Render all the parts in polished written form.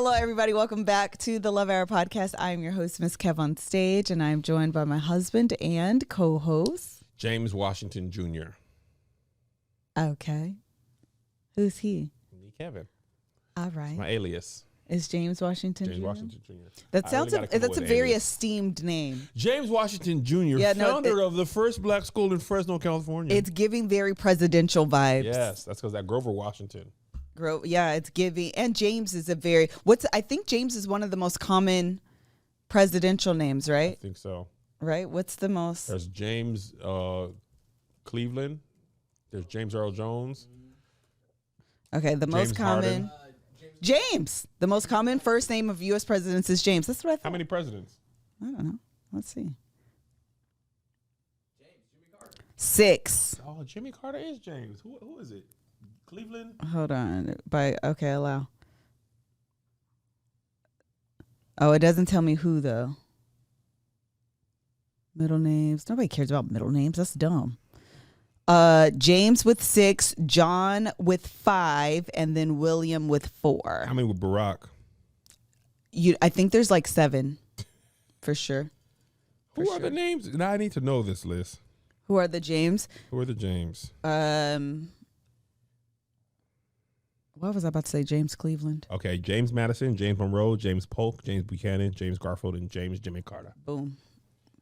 Hello, everybody. Welcome back to the Love Hour podcast. I am your host, MrsKevOnStage, and I'm joined by my husband and co-host, James Washington Jr. Okay. Who's he? Me, Kevin. All right. My alias. Is James Washington James Jr.? Washington Jr. That sounds that's a very alias. esteemed name. James Washington Jr., founder of the first black school in Fresno, California. It's giving very presidential vibes. Yes, that's because that Grover Washington. Yeah, it's giving. And James is I think James is one of the most common presidential names, right? I think so. Right? What's the most? There's James Cleveland. There's James Earl Jones. Okay, the most common. James. The most common first name of U.S. presidents is James. That's what I thought. How many presidents? I don't know. Let's see. Jimmy Carter. 6. Oh, Jimmy Carter is James. Who is it? Cleveland? Hold on. Okay, allow. Oh, it doesn't tell me who, though. Middle names. Nobody cares about middle names. That's dumb. James with 6, John with 5, and then William with 4. How many with Barack? I think there's like 7, for sure. Who are the names? Now I need to know this list. Who are the James? Who are the James? What was I about to say? James Cleveland. Okay, James Madison, James Monroe, James Polk, James Buchanan, James Garfield, and James Jimmy Carter. Boom.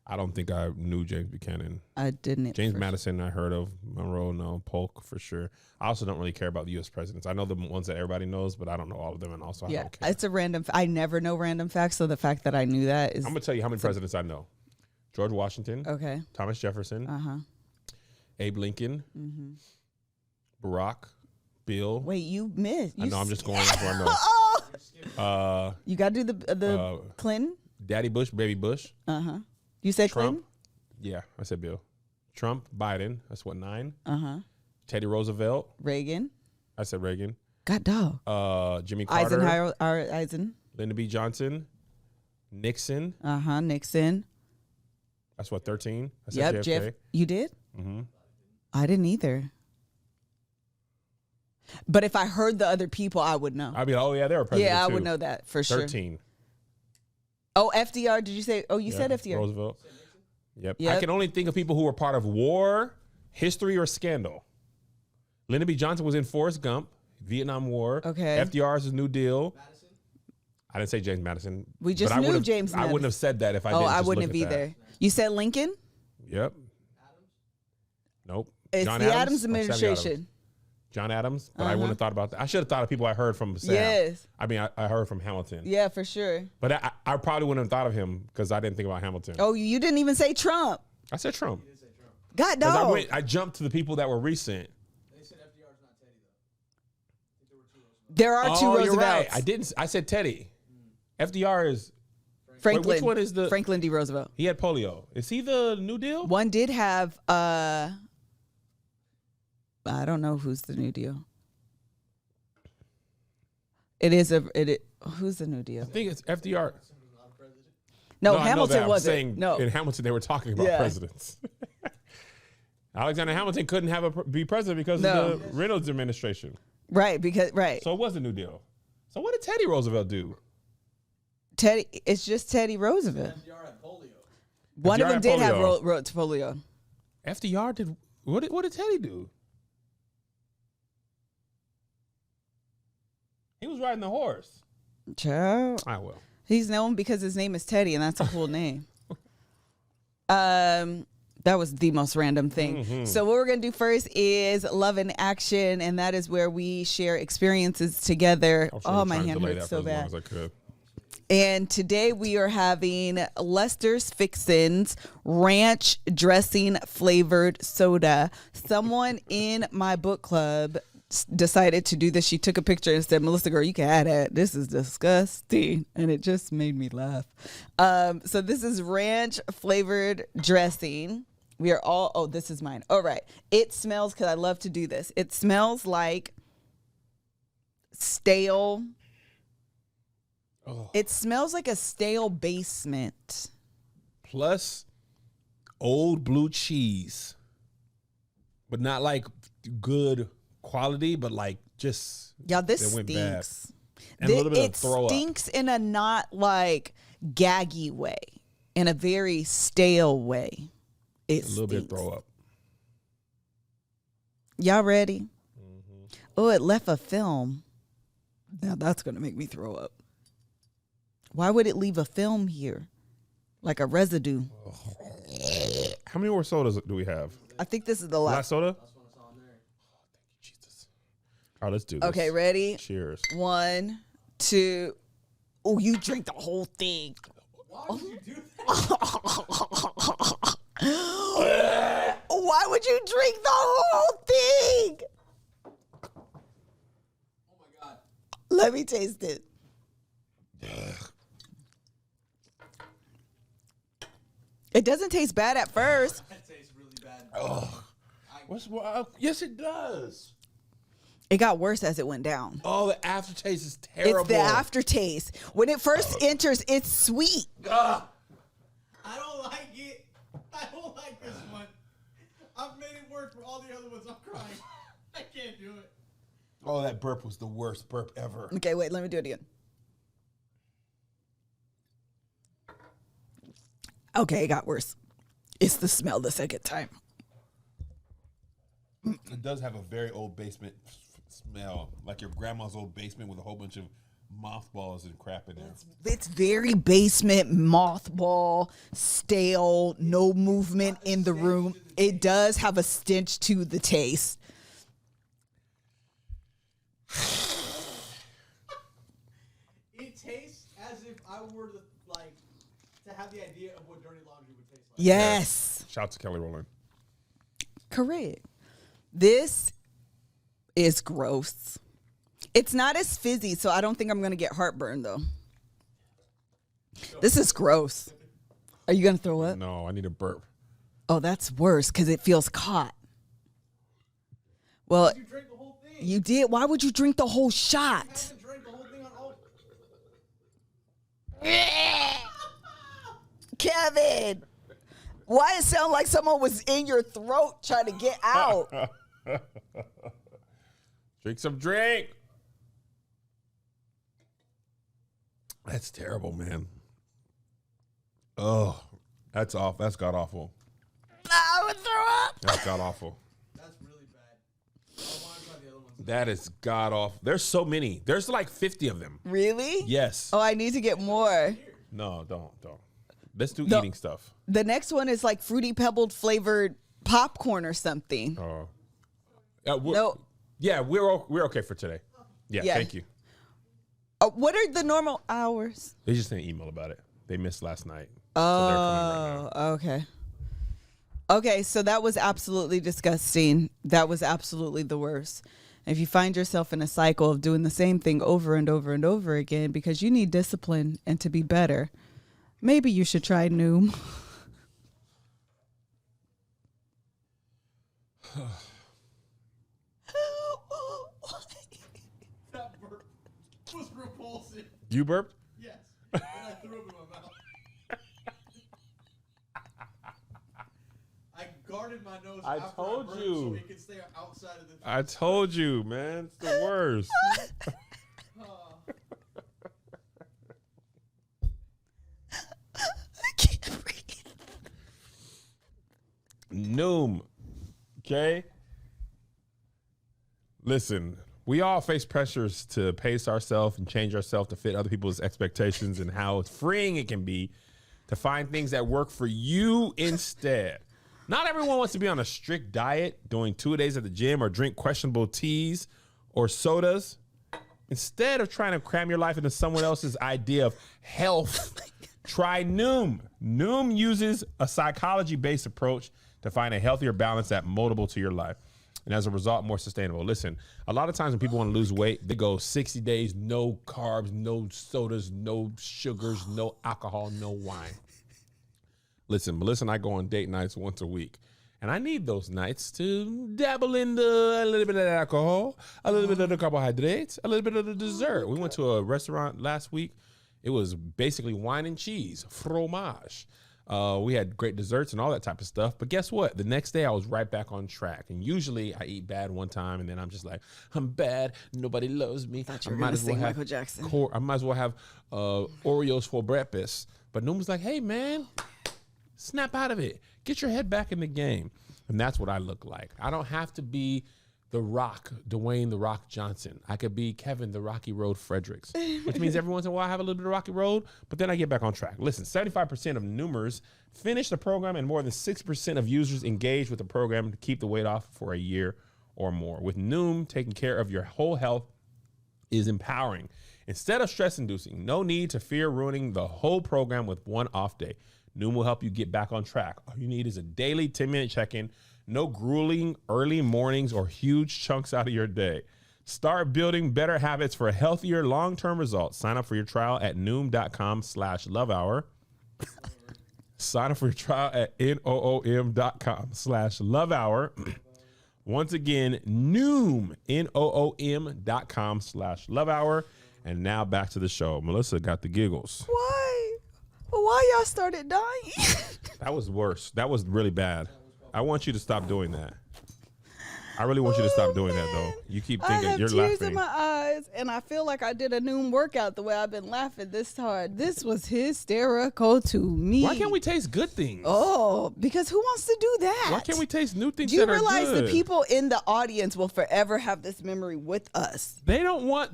I don't think I knew James Buchanan. I didn't. James Madison, I heard of. Monroe, no. Polk, for sure. I also don't really care about the U.S. presidents. I know the ones that everybody knows, but I don't know all of them, and also I don't care. It's a random. I never know random facts, so the fact that I knew that is. I'm going to tell you how many presidents I know. George Washington. Okay. Thomas Jefferson. Abe Lincoln. Barack. Bill. Wait, you missed. I know, I'm just going off where I know. You got to do the Clinton? Daddy Bush, Baby Bush. You said Trump. Clinton? Yeah, I said Bill. Trump, Biden. That's what, 9? Teddy Roosevelt. Reagan. I said Reagan. God dog. Jimmy Carter. Eisen. Lyndon B. Johnson. Nixon. Nixon. That's what, 13? I said JFK. Jeff. You did? Mm-hmm. I didn't either. But if I heard the other people, I would know. I'd be like, oh, yeah, they were president. Yeah, I too. would know that for sure. 13. Oh, FDR. Did you say? Oh, you said FDR. Roosevelt. Yep. I can only think of people who were part of war, history, or scandal. Lyndon B. Johnson was in Forrest Gump, Vietnam War. Okay. FDR's New Deal. Madison? I didn't say James Madison. We just knew James Madison. I wouldn't have said that if I didn't. I wouldn't have either. You said Lincoln? Yep. Nope. It's John the Adams administration. John Adams, but I wouldn't have thought about that. I should have thought of people I heard from Sam. Yes. I mean, I heard from Hamilton. Yeah, for sure. But I probably wouldn't have thought of him because I didn't think about Hamilton. Oh, you didn't even say Trump. I said Trump. You did say Trump. God dog. I jumped to the people that were recent. They said FDR's not Teddy, though. I think There are 2 Roosevelts. You're right. I said Teddy. FDR is... Franklin. Wait, which one is the... Franklin D. Roosevelt. He had polio. Is he the New Deal? One did have... I don't know who's the New Deal. Who's the New Deal? I think it's FDR. No, Hamilton wasn't. No, in Hamilton they were talking about presidents. Alexander Hamilton couldn't be president because of the Reynolds administration. Right, So it was the New Deal. So what did Teddy Roosevelt do? It's just Teddy Roosevelt. FDR had polio. One of them did have polio. FDR did. What did Teddy do? He was riding the horse. Child. I will. He's known because his name is Teddy, and that's a cool name. That was the most random thing. So what we're going to do first is Love in Action, and that is where we share experiences together. Oh, my hand hurts so bad. As long as I could. And today we are having Lester's Fixins ranch dressing flavored soda. Someone in my book club decided to do this. She took a picture and said, Melissa, girl, you can add that. This is disgusting. And it just made me laugh. So this is ranch flavored dressing. We are all, oh, this is mine. All right. It smells, because I love to do this. It smells like stale. Oh. It smells like a stale basement. Plus old blue cheese. But not like good quality, but like just Y'all, this it went bad. stinks. And a little bit It of throw up. stinks in a not like gaggy way, in a very stale way. It A little bit of stinks. throw up. Y'all ready? Mm-hmm. Oh, it left a film. Now that's going to make me throw up. Why would it leave a film here? Like a residue. How many more sodas do we have? I think this is the Last last. soda? That's when it's on there. Jesus. All right, let's do this. Okay, ready? Cheers. 1, 2. Oh, you drink the whole thing. Why would you do that? Why would you drink the whole thing? Oh my god. Let me taste it. It doesn't taste bad at first. That tastes really bad. Yes, it does. It got worse as it went down. Oh, the aftertaste is terrible. It's the aftertaste. When it first enters, it's sweet. I don't like it. I don't like this one. I've made it work for all the other ones. I'm crying. I can't do it. Oh, that burp was the worst burp ever. Okay, wait, let me do it again. Okay, it got worse. It's the smell the second time. It does have a very old basement smell, like your grandma's old basement with a whole bunch of mothballs and crap in there. It's very basement, mothball, stale, no movement in the room. It does have a stench to the taste. It tastes as if I were to have the idea of what dirty laundry would taste like. Yes. Shout out to Kelly Rowland. Correct. This is gross. It's not as fizzy, so I don't think I'm going to get heartburn, though. This is gross. Are you going to throw up? No, I need a burp. Oh, that's worse because it feels caught. Well, You drank the whole thing. you did. Why would you drink the whole shot? haven't drank the whole thing on all. Kevin, why it sound like someone was in your throat trying to get out? Drink some drink. That's terrible, man. Oh, that's off. That's god awful. I would throw up. That's god awful. That's really bad. I want to try the other ones. That is god awful. There's so many. There's like 50 of them. Really? Yes. Oh, I need to get more. No, don't. Let's do No. eating stuff. The next one is like Fruity Pebbled flavored popcorn or something. Oh. No. Yeah, we're okay for today. Yeah, Yeah. thank you. What are the normal hours? They just sent an email about it. They missed last night. So they're coming right now. Oh, okay. Okay, so that was absolutely disgusting. That was absolutely the worst. If you find yourself in a cycle of doing the same thing over and over and over again because you need discipline and to be better, maybe you should try Noom. That burp was repulsive. You burped? Yes. And I threw up in my mouth. I guarded my nose I after told I burped you. so it could stay outside of the I told you, man. It's the worst. I can't breathe. Noom. Okay? Listen, we all face pressures to pace ourselves and change ourselves to fit other people's expectations, and how freeing it can be to find things that work for you instead. Not everyone wants to be on a strict diet, doing 2 days at the gym, or drink questionable teas or sodas. Instead of trying to cram your life into someone else's idea of health, try Noom. Noom uses a psychology-based approach to find a healthier balance that's moldable to your life, and as a result, more sustainable. Listen, a lot of times when people want to lose weight, they go 60 days, no carbs, no sodas, no sugars, no alcohol, no wine. Listen, Melissa and I go on date nights once a week, and I need those nights to dabble in a little bit of alcohol, a little bit of the carbohydrates, a little bit of the dessert. We went to a restaurant last week. It was basically wine and cheese, fromage. We had great desserts and all that type of stuff. But guess what? The next day I was right back on track. And usually I eat bad one time and then I'm just like, I'm bad. Nobody loves me. I might as well have Michael Jackson. I might as well have Oreos for breakfast. But Noom was like, hey, man, snap out of it. Get your head back in the game. And that's what I look like. I don't have to be The Rock, Dwayne The Rock Johnson. I could be Kevin The Rocky Road Fredericks, which means every once in a while I have a little bit of Rocky Road, but then I get back on track. Listen, 75% of Noomers finish the program and more than 6% of users engage with the program to keep the weight off for a year or more. With Noom, taking care of your whole health is empowering. Instead of stress-inducing, no need to fear ruining the whole program with one off day. Noom will help you get back on track. All you need is a daily 10-minute check-in, no grueling early mornings or huge chunks out of your day. Start building better habits for healthier long-term results. Sign up for your trial at Noom.com/lovehour. Sign up for your trial at Noom.com/lovehour. Once again, Noom, Noom.com/lovehour. And now back to the show. Melissa got the giggles. Why y'all started dying? That was worse. That was really bad. I want you to stop doing that. I really want you to stop doing that, though. You keep thinking you're laughing. I have tears in my eyes, and I feel like I did a Noom workout the way I've been laughing this hard. This was hysterical to me. Why can't we taste good things? Oh, because who wants to do that? Why can't we taste new things that are good? Do you realize the people in the audience will forever have this memory with us? They're not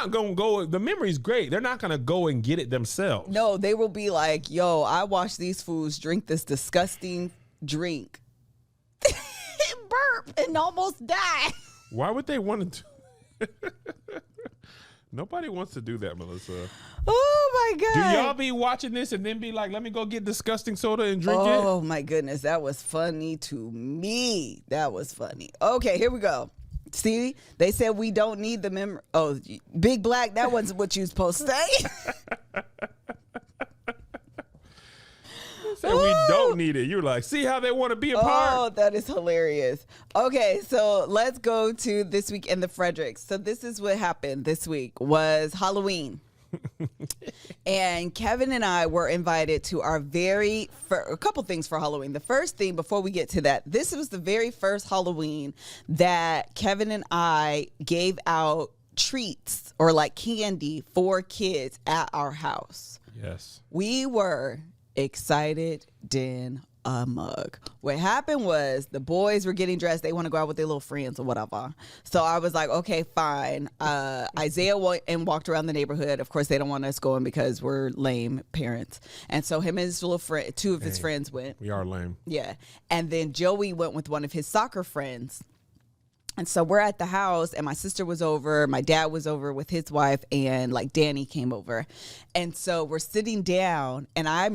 going to go. The memory's great. They're not going to go and get it themselves. No, they will be like, yo, I watched these fools drink this disgusting drink. Burp and almost die. Why would they want to do Nobody wants to do that, Melissa. Oh my God. Do y'all be watching this and then be like, let me go get disgusting soda and drink it? Oh my goodness. That was funny to me. That was funny. Okay, here we go. See, they said we don't need the memory. Oh, Big Black, that wasn't what you was supposed to say. Said we don't need it. You're like, see how they want to be a part? Oh, that is hilarious. Okay, so let's go to this week in the Fredericks. So this is what happened this week was Halloween. And Kevin and I were invited to our a couple things for Halloween. The first thing, before we get to that, this was the very first Halloween that Kevin and I gave out treats or like candy for kids at our house. Yes. We were excited than a mug. What happened was the boys were getting dressed. They want to go out with their little friends or whatever. So I was like, okay, fine. Isaiah walked around the neighborhood. Of course, they don't want us going because we're lame parents. And so him and his little friend, two of his friends went. We are lame. Yeah. And then Joey went with one of his soccer friends. And so we're at the house and my sister was over, my dad was over with his wife, and like Danny came over. And so we're sitting down and I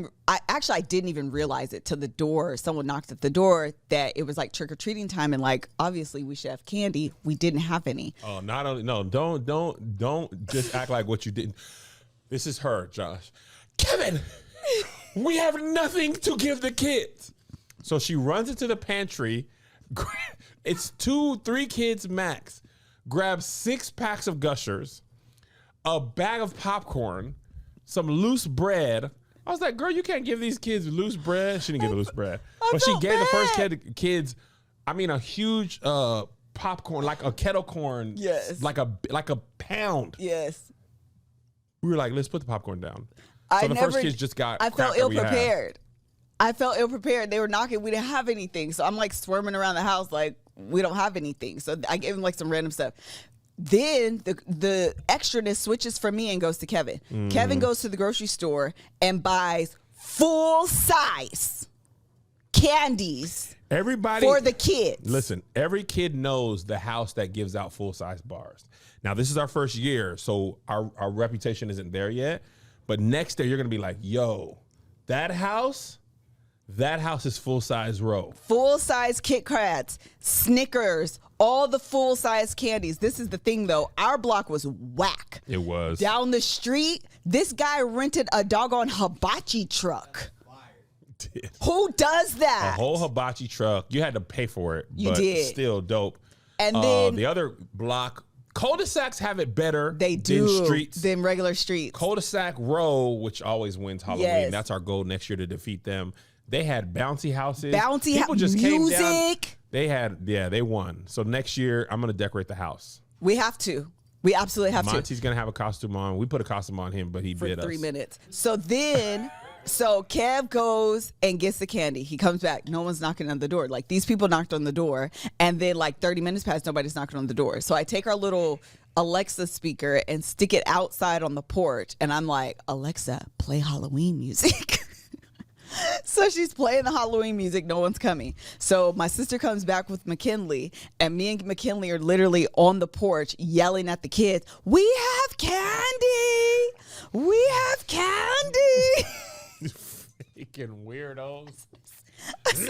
didn't even realize it till the door, someone knocked at the door that it was like trick-or-treating time and like obviously we should have candy. We didn't have any. Oh, don't just act like what you didn't. This is her, Josh. Kevin, we have nothing to give the kids. So she runs into the pantry. It's 2-3 kids max. Grabs 6 packs of Gushers, a bag of popcorn, some loose bread. I was like, girl, you can't give these kids loose bread. She didn't give the loose bread. But she gave the first kids, a huge popcorn, like a kettle corn. Yes. Like a pound. Yes. We were like, let's put the popcorn down. So the first kids just got I felt ill-prepared. They were knocking. We didn't have anything. So I'm like squirming around the house like, we don't have anything. So I gave him like some random stuff. Then the extraness switches from me and goes to Kevin. Mm. Kevin goes to the grocery store and buys full size candies for the kids. Listen, every kid knows the house that gives out full size bars. Now, this is our first year, so our reputation isn't there yet. But next year, you're going to be like, yo, that house is full-size row. Full-size Kit Kats, Snickers, all the full-size candies. This is the thing, though. Our block was whack. It was. Down the street, this guy rented a doggone hibachi truck. Who does that? A whole hibachi truck. You had to pay for it. You but did. Still dope. And then the other block Cul-de-sacs have it better They do than streets. than regular streets. Cul-de-sac Row, which always wins Halloween. Yes. That's our goal next year to defeat them. They had bouncy houses. People just came down. music. They won. So next year, I'm going to decorate the house. We have to. We absolutely have Monty's going to have a costume on. We put a costume on him, but he for bid 3 us. minutes. So Kev goes and gets the candy. He comes back. No one's knocking on the door. Like, these people knocked on the door, and then like 30 minutes pass, nobody's knocking on the door. So I take our little Alexa speaker and stick it outside on the porch, and I'm like, Alexa, play Halloween music. So she's playing the Halloween music. No one's coming. So my sister comes back with McKinley, and me and McKinley are literally on the porch yelling at the kids, we have candy. We have candy. Freaking weirdos. So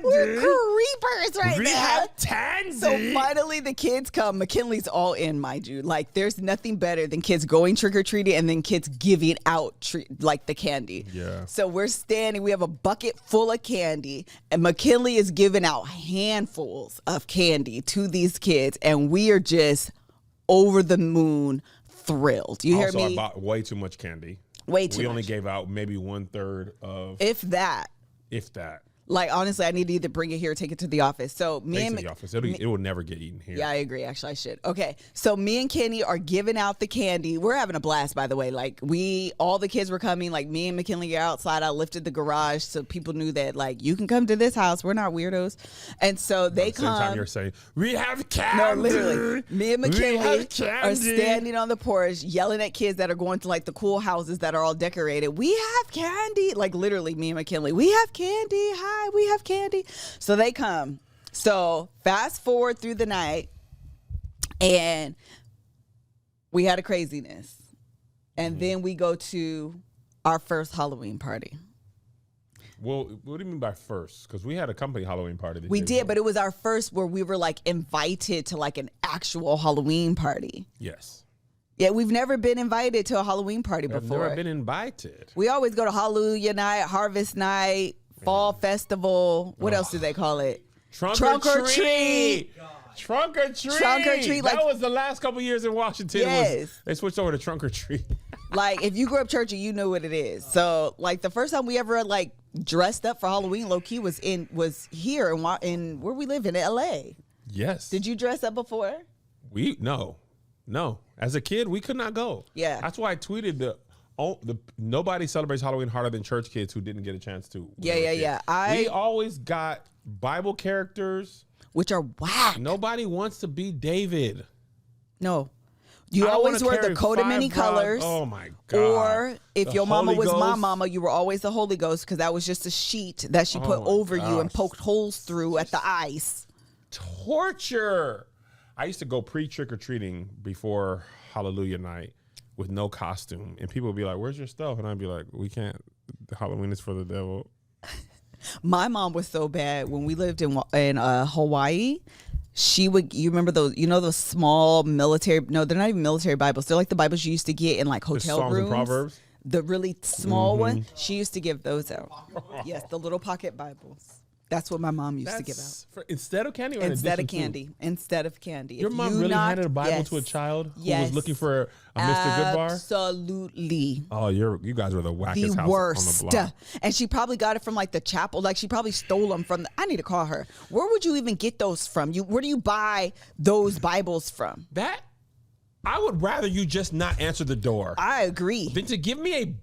we're creepers right We now. have candy. So finally the kids come. McKinley's all in, mind you. Like, there's nothing better than kids going trick-or-treating and then kids giving out like the candy. Yeah. So we're standing. We have a bucket full of candy, and McKinley is giving out handfuls of candy to these kids, and we are just over the moon thrilled. You hear Also, me? I bought way too much candy. Way too We much. only gave out maybe 1/3 of, If that. if that. Like, honestly, I need to either bring it here or take it to the office. So Take it to the office. It will never get eaten here. Yeah, I agree. Actually, I should. Okay. So me and Kenny are giving out the candy. We're having a blast, by the way. Like, all the kids were coming. Like, me and McKinley are outside. I lifted the garage so people knew that, like, you can come to this house. We're not weirdos. And so they At the same time, come. you're saying, we have candy. No, literally. Me and We McKinley have are candy. standing on the porch yelling at kids that are going to, like, the cool houses that are all decorated. We have candy. Like, literally, me and McKinley. We have candy. Hi, we have candy. So they come. So fast forward through the night, and we had a craziness. And then we go to our first Halloween party. Well, what do you mean by first? Because we had a company Halloween party. We did, but it was our first where we were like invited to like an actual Halloween party. Yes. Yeah, we've never been invited to a Halloween party I've before. never been invited. We always go to Hallelujah night, Harvest night, Fall Festival. What else do they call it? Trunk or or treat. treat. Trunk or treat. Trunk or treat, That like- was the last couple years in Washington. Yes. They switched over to trunk or treat. Like, if you grew up churchy, you know what it is. So, like, the first time we ever like dressed up for Halloween, low key, was here in where we live in LA. Yes. Did you dress up before? No. As a kid, we could not go. Yeah. That's why I tweeted the nobody celebrates Halloween harder than church kids who didn't get a chance to. Yeah. We always got Bible characters. Which are whack. Nobody wants to be David. No. You I always wanna wear the carry coat of many 5 rods. colors. Oh my God. Or if The your mama Holy was my Ghost. mama, you were always the Holy Ghost, because that was just a sheet that she put my over you and gosh. poked holes through at the ice. Torture. I used to go pre-trick-or-treating before Hallelujah night with no costume. And people would be like, where's your stuff? And I'd be like, we can't. Halloween is for the devil. My mom was so bad when we lived in Hawaii. She would, you remember those small military, no, they're not even military Bibles. They're like the Bibles you used to get in like hotel Psalms and rooms. Proverbs? The really small one. She used to give those out. Yes, the little pocket Bibles. That's what my mom used to give out. Instead of candy or in Instead of addition to? candy. Instead of candy. Your If mom you really knocked- handed a Bible to a yes. child who Yes. was looking for a Mr. Goodbar? Absolutely. Oh, you guys were the wackest The house worst. on the block. And she probably got it from like the chapel. Like, she probably stole them from I need to call her. Where would you even get those from? Where do you buy those Bibles from? That, I would rather you just not answer the door I agree. than to give me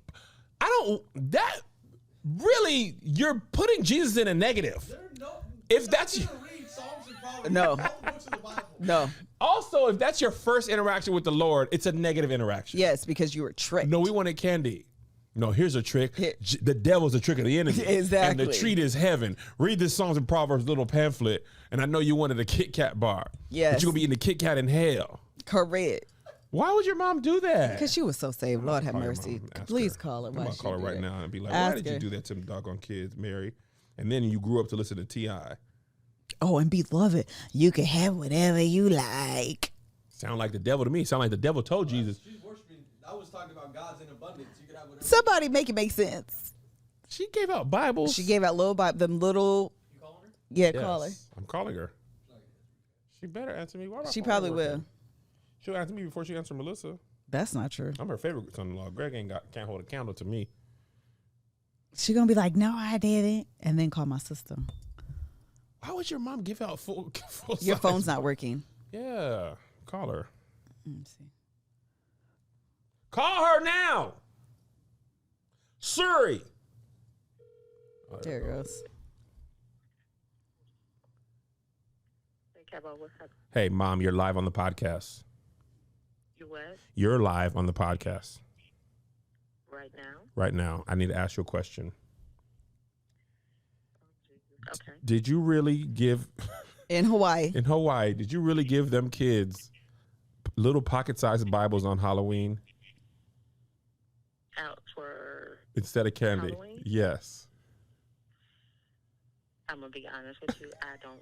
really, you're putting Jesus in a negative. If that's read Psalms and Proverbs. No. All the books of the Bible. No. also, if that's your first interaction with the Lord, it's a negative interaction. Yes, because you were tricked. No, we wanted candy. No, here's a trick. Here. The devil's a trick of the enemy. Exactly. And the treat is heaven. Read this Songs and Proverbs little pamphlet, and I know you wanted a Kit Kat bar. Yes. But you're going to be eating the Kit Kat in hell. Correct. Why would your mom do that? Because she was so saved. Lord have Call your mercy. mom. Ask Please her. call her. I'm Why going to she call her do right that? now and be like, Ask why did you her. do that to them doggone kids, Mary? And then you grew up to listen to T.I. Oh, and beloved, you can have whatever you like. Sound like the devil to me. Sound like the devil told Jesus. She's worshiping. I was talking about God's in abundance. You could have whatever. Somebody make it make sense. She gave out Bibles. She gave out little Bible, them little. You calling her? Yeah, Yes, call her. I'm calling her. She better answer me. Why do I She call her probably working? will. She'll answer me before she answers Melissa. That's not true. I'm her favorite son-in-law. Greg can't hold a candle to me. She gonna be like, no, I didn't, and then call my sister. Why would your mom give out full Your size? phone's not working. Yeah, call her. Let me see. Call her now. Siri. There it goes. Hey, Kevo, what's up? Hey, Mom, you're live on the podcast. You what? You're live on the podcast Right now? right now. I need to ask you a question. Okay. Did you really give In Hawaii. in Hawaii? Did you really give them kids little pocket-sized Bibles on Halloween Out for, instead of candy? Halloween? Yes. I'm going to be honest with you, I don't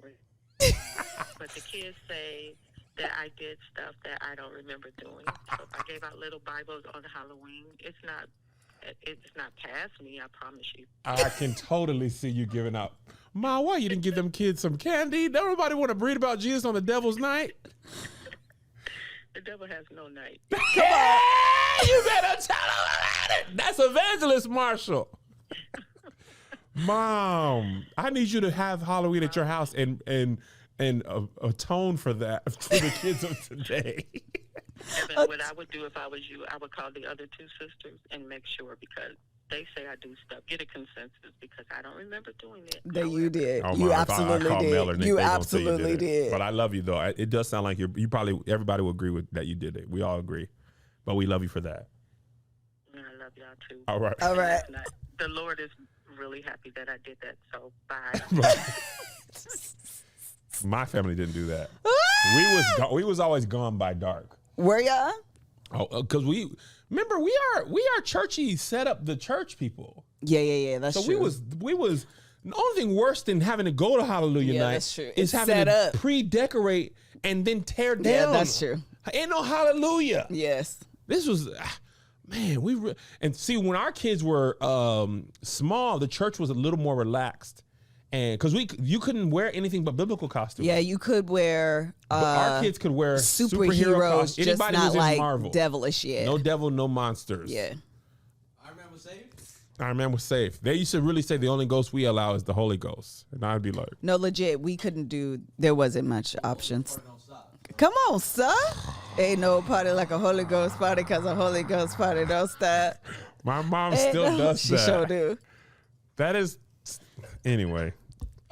but the kids say that I did stuff that I don't remember doing. So if I gave out little Bibles on Halloween, it's not past me, I promise you. I can totally see you giving up. Ma, why you didn't give them kids some candy? Nobody want to read about Jesus on the devil's night? The devil has no night. Yeah, you better tell her about it. That's Evangelist Marshall. Mom, I need you to have Halloween at your house and atone for that for the kids of today. Evan, what I would do if I was you, I would call the other two sisters and make sure, because they say I do stuff. Get a consensus, because I don't remember doing it. That you did. Oh, You Mom, absolutely call Mel or did. Nick, You they gonna say absolutely did. But I love you, though. It does sound like you probably, everybody will agree with that you did it. We all agree. But we love you for that. I love y'all too. All right. All right. The Lord is really happy that I did that. So bye. My family didn't do that. We was always gone by dark. Were ya? Oh, because we are churchy, set up the church people. Yeah. That's So true. we was the only thing worse than having to go to Hallelujah Yeah, night that's true. is It's having set to up. pre-decorate and then tear down. Yeah, that's true. Ain't no Hallelujah. Yes. This was, man, and see, when our kids were small, the church was a little more relaxed. And because you couldn't wear anything but biblical costumes. Yeah, you could wear But our kids could wear superhero superheroes, costumes. just Anybody not was in like Marvel. devilish yet. No devil, no monsters. Yeah. Iron Man was safe. Iron Man was safe. They used to really say the only ghost we allow is the Holy Ghost. And I'd be like, No, legit, we couldn't do. There wasn't much options. Party don't stop. Come on, son. Ain't no party like a Holy Ghost party, cause a Holy Ghost party don't stop. my mom Ain't still no- does she that. sure do. That is, anyway.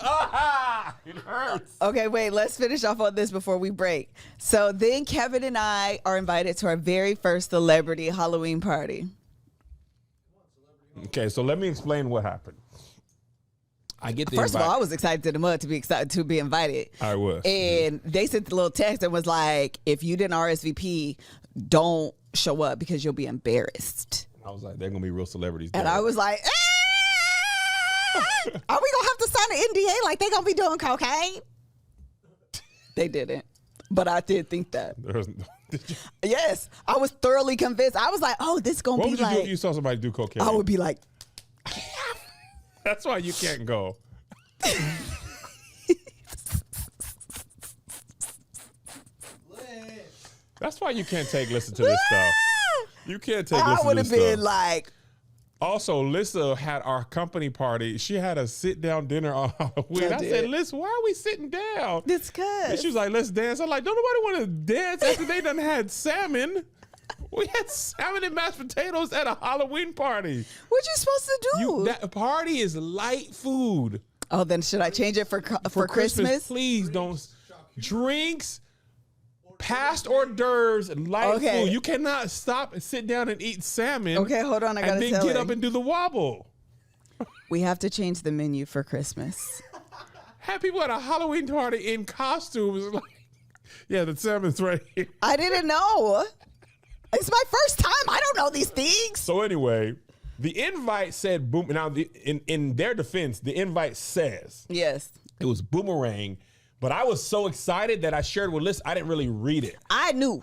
It hurts. Okay, wait, let's finish off on this before we break. So then Kevin and I are invited to our very first celebrity Halloween party. Okay, so let me explain what happened. I get the First of all, I invite. was excited to the mud to be invited. I was. And they sent the little text that was like, if you didn't RSVP, don't show up because you'll be embarrassed. I was like, they're gonna be real celebrities. And there. I was like, are we gonna have to sign an NDA like they gonna be doing cocaine? They didn't, but I did think that. There was no- Did you- Yes, I was thoroughly convinced. I was like, oh, this gonna what be would you do if like. you saw somebody do cocaine? I would be like, That's why you can't go. Lit. That's why you can't listen to this stuff. You can't take I listen would to have this been stuff. like, Also, Lissa had our company party. She had a sit-down dinner on Halloween. I I did. said, Lissa, why are we sitting down? this And cuz. she was like, let's dance. I'm like, don't nobody want to dance after they done had salmon. We had salmon and mashed potatoes at a Halloween party. What you supposed to do? That party is light food. Oh, then should I change it for Christmas? Please don't. Drinks, past hors d'oeuvres, light Okay. food. You cannot stop and sit down and eat salmon. Okay, hold on. I gotta and then tell get her. up and do the wobble. We have to change the menu for Christmas. Have people at a Halloween party in costumes. Like, yeah, the salmon's right here. I didn't know. It's my first time. I don't know these things. So anyway, the invite said boom. Now, in their defense, the invite says Yes. it was Boomerang, but I was so excited that I shared with Liz. I didn't really read it. I knew.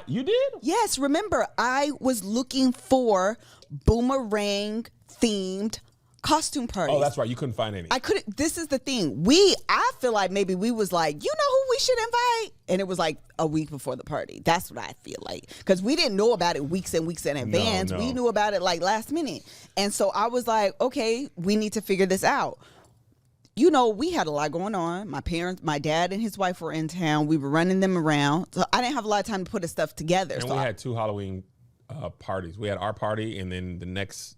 You did? Yes, remember, I was looking for boomerang themed costume parties. Oh, that's right. You couldn't find any. I couldn't. This is the thing. I feel like maybe we was like, you know who we should invite? And it was like a week before the party. That's what I feel like. Because we didn't know about it weeks and weeks in advance. No. We knew about it like last minute. And so I was like, okay, we need to figure this out. You know, we had a lot going on. My dad and his wife were in town. We were running them around. So I didn't have a lot of time to put the stuff together. And so we had 2 Halloween parties. We had our party, and then the next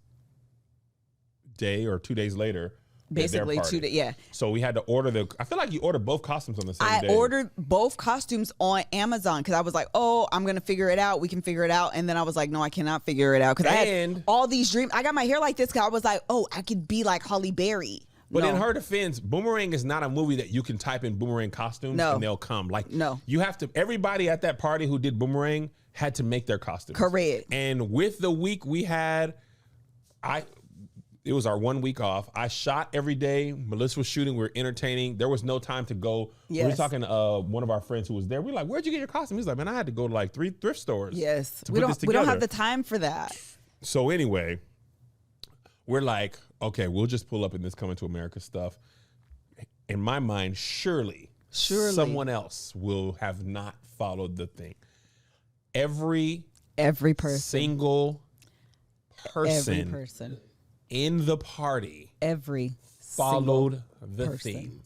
day or 2 days later, basically 2 days. Yeah. So we had to order I feel like you ordered both costumes on the same day. I ordered both costumes on Amazon because I was like, oh, I'm going to figure it out. We can figure it out. And then I was like, no, I cannot figure it out because I had all these dreams. I got my hair like this because I was like, oh, I could be like Holly Berry. But in her defense, Boomerang is not a movie that you can type in Boomerang costumes and they'll come. Like, you have to, everybody at that party who did Boomerang had to make their costumes. Correct. And with the week we had, it was our 1 week off. I shot every day. Melissa was shooting. We were entertaining. There was no time to go. Yes. We were talking to one of our friends who was there. We were like, where'd you get your costume? He's like, man, I had to go to like 3 thrift stores. Yes. We don't have the time for that. So anyway, we're like, okay, we'll just pull up in this Coming to America stuff. In my mind, surely someone else will have not followed the thing. Every person. Single person. In the party, followed the theme.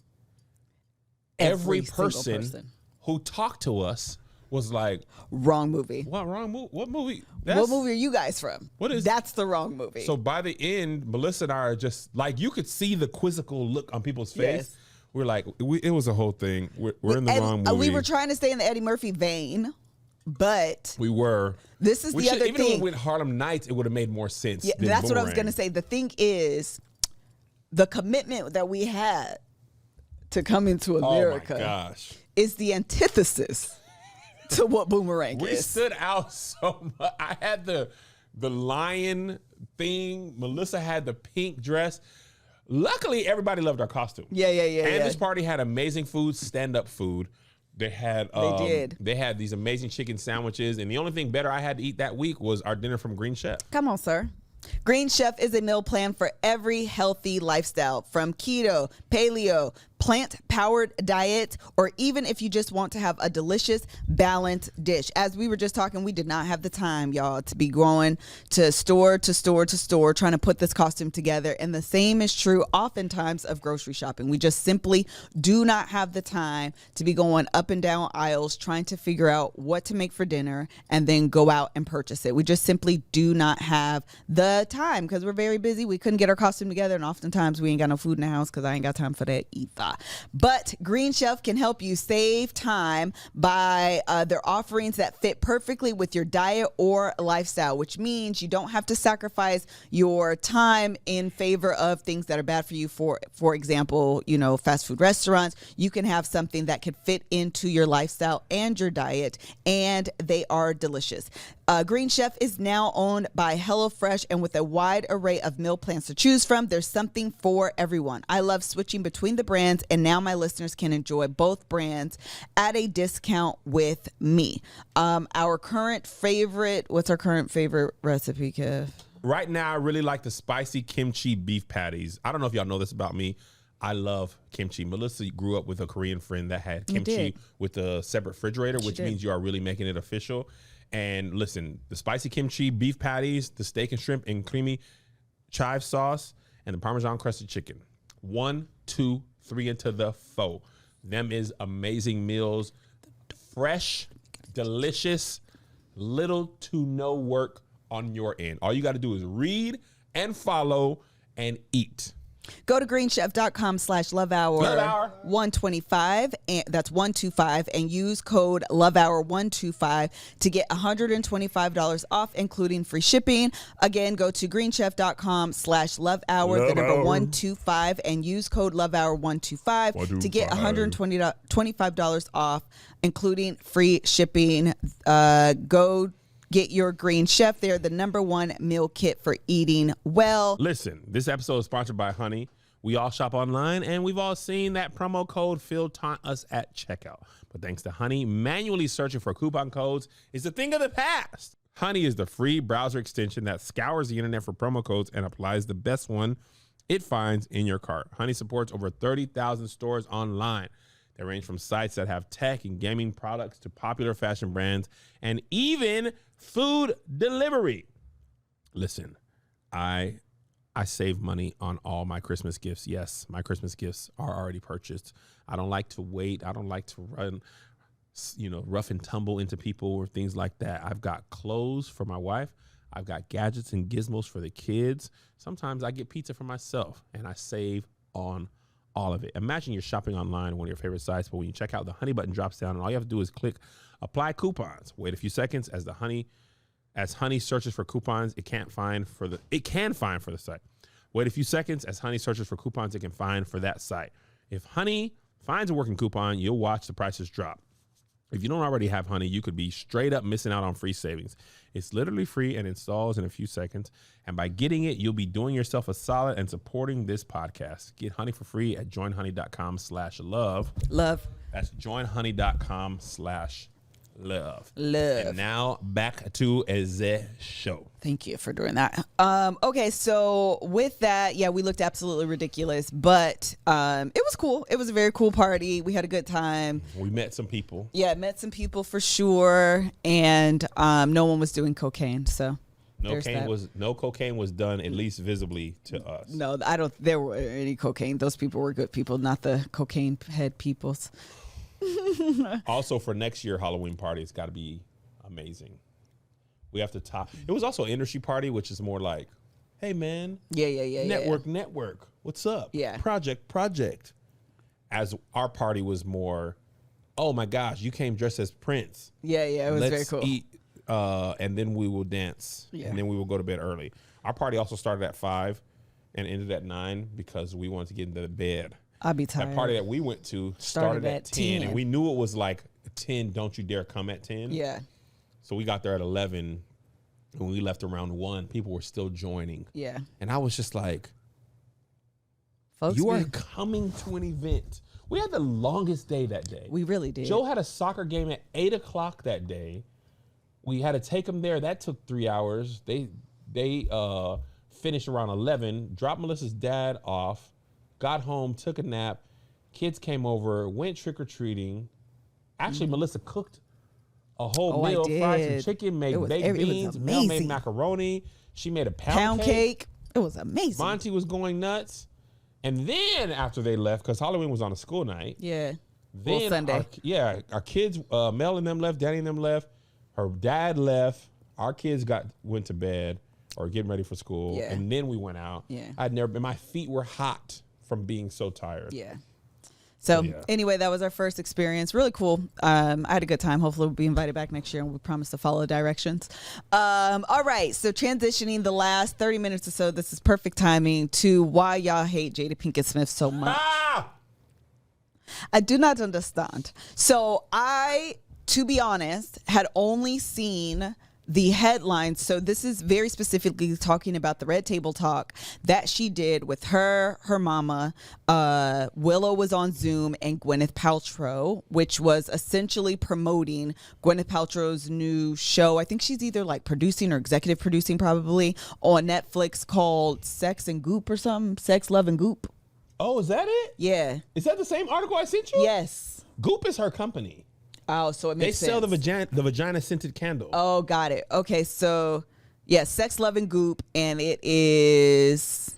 Every person who talked to us was like, wrong movie. What wrong movie? What movie? What movie are you guys from? That's the wrong movie. So by the end, Melissa and I are just like, you could see the quizzical look on people's face. Yes. We're like, it was a whole thing. We're in the wrong movie. We were trying to stay in the Eddie Murphy vein. But we were. This is the other thing. Even with Harlem Nights, it would have made more sense. Yeah, that's what I was going to say. The thing is, the commitment that we had to Coming to America is the antithesis to what Boomerang is. We stood out so much. I had the lion thing. Melissa had the pink dress. Luckily, everybody loved our costume. Yeah. And this party had amazing food, stand-up food. They had these amazing chicken sandwiches, and the only thing better I had to eat that week was our dinner from Green Chef. Come on, sir. Green Chef is a meal plan for every healthy lifestyle, from keto, paleo, plant-powered diet, or even if you just want to have a delicious, balanced dish. As we were just talking, we did not have the time, y'all, to be going to store trying to put this costume together. And the same is true oftentimes of grocery shopping. We just simply do not have the time to be going up and down aisles trying to figure out what to make for dinner and then go out and purchase it. We just simply do not have the time because we're very busy. We couldn't get our costume together, and oftentimes we ain't got no food in the house because I ain't got time for that either. But Green Chef can help you save time by their offerings that fit perfectly with your diet or lifestyle, which means you don't have to sacrifice your time in favor of things that are bad for you. For example, fast food restaurants. You can have something that could fit into your lifestyle and your diet, and they are delicious. Green Chef is now owned by HelloFresh, and with a wide array of meal plans to choose from, there's something for everyone. I love switching between the brands, and now my listeners can enjoy both brands at a discount with me. What's our current favorite recipe, Kev? Right now, I really like the spicy kimchi beef patties. I don't know if y'all know this about me. I love kimchi. Melissa grew up with a Korean friend that had kimchi with a separate refrigerator, which means you are really making it official. And listen, the spicy kimchi beef patties, the steak and shrimp and creamy chive sauce, and the Parmesan crusted chicken. 1, 2, 3 into the 4. Them is amazing meals. Fresh, delicious, little to no work on your end. All you got to do is read and follow and eat. Go to greenchef.com/lovehour125, and that's 125, and use code lovehour125 to get $125 off, including free shipping. Again, go to greenchef.com/lovehour, the number 125, and use code lovehour125 to get $125 off, including free shipping. Go get your Green Chef. They're the #1 meal kit for eating well. Listen, this episode is sponsored by Honey. We all shop online, and we've all seen that promo code Phil taunt us at checkout. But thanks to Honey, manually searching for coupon codes is a thing of the past. Honey is the free browser extension that scours the internet for promo codes and applies the best one it finds in your cart. Honey supports over 30,000 stores online. They range from sites that have tech and gaming products to popular fashion brands and even food delivery. Listen, I save money on all my Christmas gifts. Yes, my Christmas gifts are already purchased. I don't like to wait. I don't like to run, rough and tumble into people or things like that. I've got clothes for my wife. I've got gadgets and gizmos for the kids. Sometimes I get pizza for myself, and I save on all of it. Imagine you're shopping online on one of your favorite sites, but when you check out, the Honey button drops down, and all you have to do is click apply coupons. Wait a few seconds as Honey searches for coupons it can find for the site. Wait a few seconds as Honey searches for coupons it can find for that site. If Honey finds a working coupon, you'll watch the prices drop. If you don't already have Honey, you could be straight up missing out on free savings. It's literally free and installs in a few seconds. And by getting it, you'll be doing yourself a solid and supporting this podcast. Get Honey for free at joinhoney.com/love. Love. That's joinhoney.com/love. Love. And now back to the show. Thank you for doing that. Okay, so with that, yeah, we looked absolutely ridiculous, but it was cool. It was a very cool party. We had a good time. We met some people. Yeah, met some people for sure, and no one was doing cocaine. So no cocaine was done, at least visibly to us. No, I don't. There were any cocaine. Those people were good people, not the cocaine head peoples. Also, for next year Halloween party, it's got to be amazing. We have to top. It was also an industry party, which is more like, hey man, network. What's up? Yeah, project. As our party was more, oh my gosh, you came dressed as Prince. Yeah, it was very cool. Let's eat, and then we will dance, and then we will go to bed early. Our party also started at 5 and ended at 9 because we wanted to get into bed. I'd be tired. That party that we went to started at 10, and we knew it was like 10, don't you dare come at 10. Yeah. So we got there at 11. When we left around 1, people were still joining. Yeah. And I was just like, folks, you are coming to an event. We had the longest day that day. We really did. Joe had a soccer game at 8 o'clock that day. We had to take him there. That took 3 hours. They finished around 11, dropped Melissa's dad off, got home, took a nap. Kids came over, went trick-or-treating. Actually, Melissa cooked a whole meal, fried some chicken, made baked beans, Mel made macaroni. She made a pound cake. It was amazing. Monty was going nuts. And then after they left, because Halloween was on a school night. Yeah. Then Sunday. Our kids, Mel and them left, Danny and them left. Her dad left. Our kids went to bed or getting ready for school. Yeah. And then we went out. Yeah. My feet were hot from being so tired. Yeah. So anyway, that was our first experience. Really cool. I had a good time. Hopefully we'll be invited back next year, and we promise to follow directions. All right. So transitioning the last 30 minutes or so, this is perfect timing to why y'all hate Jada Pinkett Smith so much. I do not understand. So to be honest, had only seen the headlines. So this is very specifically talking about the Red Table Talk that she did with her mama. Willow was on Zoom, and Gwyneth Paltrow, which was essentially promoting Gwyneth Paltrow's new show. I think she's either like producing or executive producing probably on Netflix called Sex and Goop or something. Sex, Love, and Goop. Oh, is that it? Yeah. Is that the same article I sent you? Yes. Goop is her company. Oh, so it makes sense. They sell the vagina scented candle. Oh, got it. Okay, so Sex, Love, and Goop, and it is,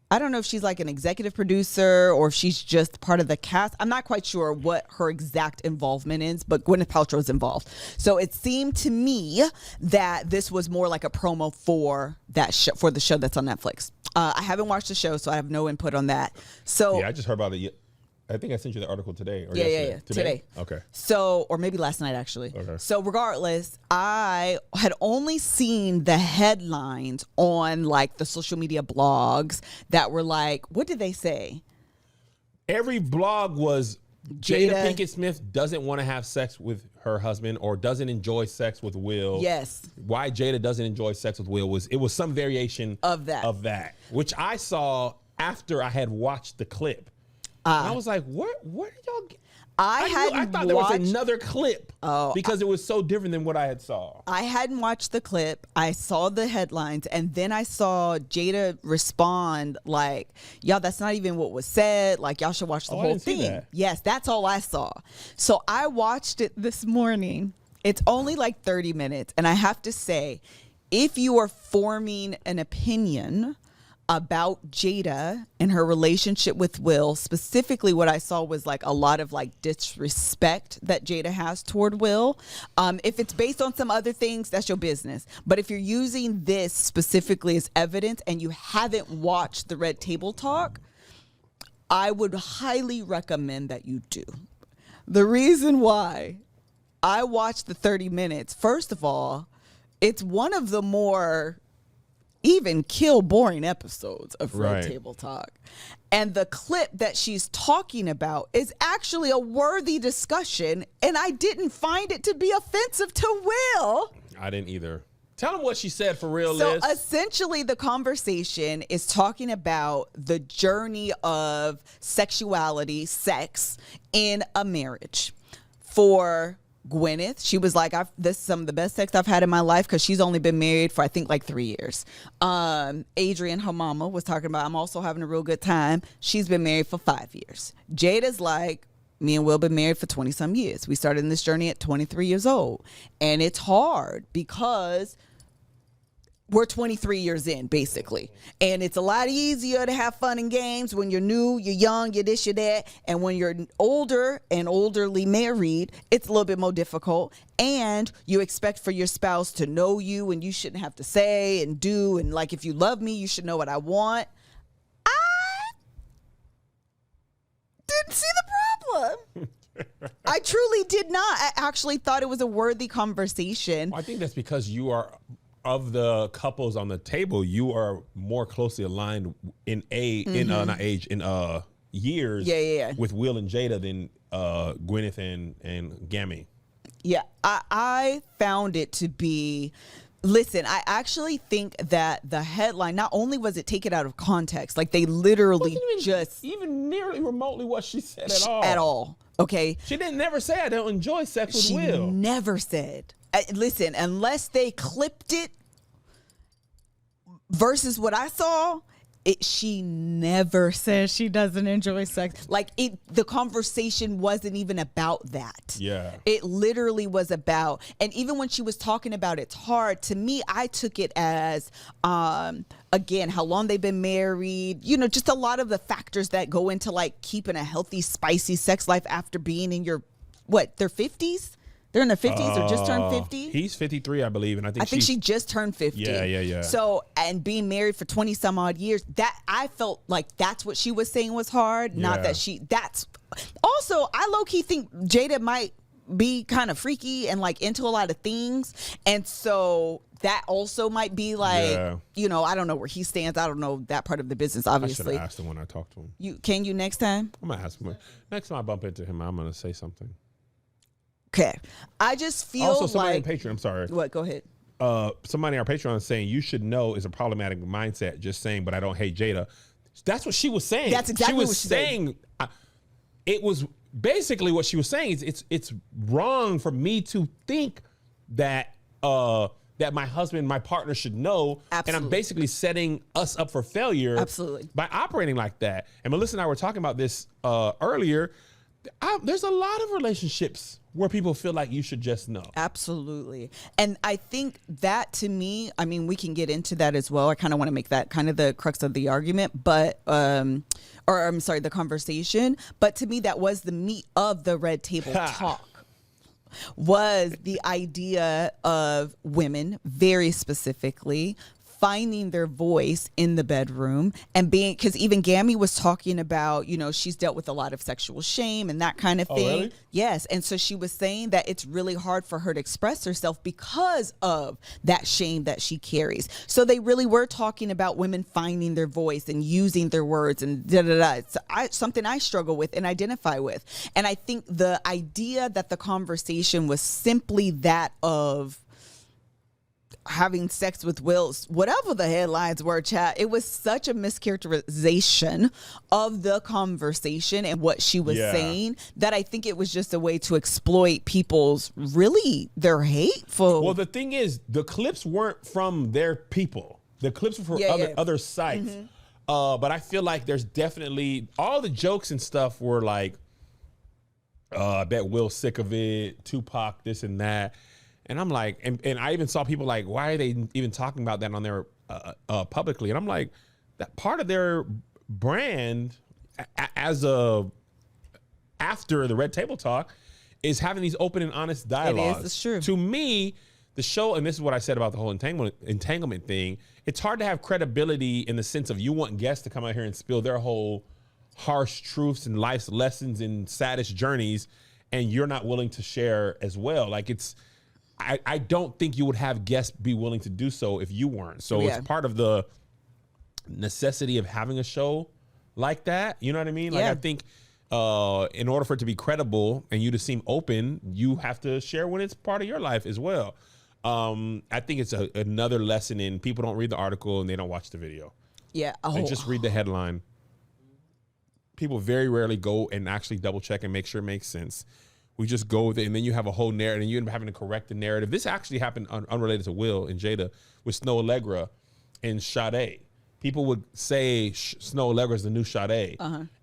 I don't know if she's like an executive producer or if she's just part of the cast. I'm not quite sure what her exact involvement is, but Gwyneth Paltrow is involved. So it seemed to me that this was more like a promo for that show, for the show that's on Netflix. I haven't watched the show, so I have no input on that. So yeah, I just heard about it. I think I sent you the article today. Or yeah. Today. Okay. So, or maybe last night, actually. Okay. So regardless, I had only seen the headlines on like the social media blogs that were like, what did they say? Every blog was Jada Pinkett Smith doesn't want to have sex with her husband or doesn't enjoy sex with Will. Yes. Why Jada doesn't enjoy sex with Will was some variation of that, which I saw after I had watched the clip. And I was like, what did y'all get? I thought there was another clip because it was so different than what I had saw. I hadn't watched the clip. I saw the headlines, and then I saw Jada respond like, y'all, that's not even what was said. Like, y'all should watch the whole thing. Yes, that's all I saw. So I watched it this morning. It's only like 30 minutes. And I have to say, if you are forming an opinion about Jada and her relationship with Will, specifically what I saw was like a lot of like disrespect that Jada has toward Will. If it's based on some other things, that's your business. But if you're using this specifically as evidence and you haven't watched the Red Table Talk, I would highly recommend that you do. The reason why I watched the 30 minutes, first of all, it's one of the more even kill boring episodes of Red Table Talk. And the clip that she's talking about is actually a worthy discussion, and I didn't find it to be offensive to Will. I didn't either. Tell him what she said for real, So Liz. essentially the conversation is talking about the journey of sexuality, sex in a marriage. For Gwyneth, she was like, this is some of the best sex I've had in my life, because she's only been married for I think like 3 years. Adrian, her mama, was talking about, I'm also having a real good time. She's been married for 5 years. Jada's like, me and Will been married for 20 some years. We started this journey at 23 years old, and it's hard because we're 23 years in, basically. And it's a lot easier to have fun and games when you're new, you're young, you're this, you're that. And when you're older and elderly married, it's a little bit more difficult. And you expect for your spouse to know you, and you shouldn't have to say and do. And like, if you love me, you should know what I want. I didn't see the problem. I truly did not. I actually thought it was a worthy conversation. Well, I think that's because you are, of the couples on the table, you are more closely aligned in years with Will and Jada than Gwyneth and Gammy. Yeah, I found it to be, listen, I actually think that the headline, not only was it taken out of context, like they literally even nearly remotely what she said at all. Okay. She didn't never say I don't enjoy sex with Will. She never said. Listen, unless they clipped it versus what I saw, she never says she doesn't enjoy sex. Like, the conversation wasn't even about that. Yeah. It literally was about, and even when she was talking about it's hard, to me, I took it as, again, how long they've been married, just a lot of the factors that go into like keeping a healthy, spicy sex life after being in their 50s? They're in their 50s or just turned 50? He's 53, I believe. And I think she just turned 50. Yeah. So, and being married for 20 some odd years, that I felt like that's what she was saying was hard. Not that that's also, I low key think Jada might be kind of freaky and like into a lot of things. And so that also might be like, I don't know where he stands. I don't know that part of the business, obviously. I should have asked him when I talked to him. Can you next time? I'm going to ask him. Next time I bump into him, I'm going to say something. Okay. I just feel also, somebody like... on Patreon, I'm sorry. What? Go ahead. Somebody on our Patreon is saying, you should know is a problematic mindset, just saying, but I don't hate Jada. That's what she was saying. That's exactly what she saying. It was basically what she was saying. It's wrong for me to think that that my husband, my partner should know. Absolutely. And I'm basically setting us up for failure. Absolutely. By operating like that. And Melissa and I were talking about this earlier. There's a lot of relationships where people feel like you should just know. Absolutely. And I think that, to me, I mean, we can get into that as well. I kind of want to make that kind of the crux of the argument, but, the conversation. But to me, that was the meat of the Red Table Talk. Was the idea of women, very specifically, finding their voice in the bedroom and being, because even Gammy was talking about, she's dealt with a lot of sexual shame and that kind of thing. Oh, really? Yes. And so she was saying that it's really hard for her to express herself because of that shame that she carries. So they really were talking about women finding their voice and using their words and It's something I struggle with and identify with. And I think the idea that the conversation was simply that of having sex with Wills, whatever the headlines were, chat, it was such a mischaracterization of the conversation and what she was saying that I think it was just a way to exploit people's their hateful. Well, the thing is, the clips weren't from their people. The clips were from other sites. But I feel like there's definitely all the jokes and stuff were like, I bet Will's sick of it, Tupac, this and that. And I'm like, and I even saw people like, why are they even talking about that on their publicly? And I'm like, that part of their brand after the Red Table Talk is having these open and honest dialogues. It is, it's true. To me, the show, and this is what I said about the whole entanglement thing, it's hard to have credibility in the sense of you want guests to come out here and spill their whole harsh truths and life's lessons and saddest journeys, and you're not willing to share as well. Like I don't think you would have guests be willing to do so if you weren't. So it's part of the necessity of having a show like that. You know what I mean? Like I think in order for it to be credible and you to seem open, you have to share when it's part of your life as well. I think it's another lesson in people don't read the article and they don't watch the video. Yeah. They just read the headline. People very rarely go and actually double check and make sure it makes sense. We just go with it, and then you have a whole narrative, and you end up having to correct the narrative. This actually happened unrelated to Will and Jada with Snow Allegra and Sade. People would say Snow Allegra is the new Sade.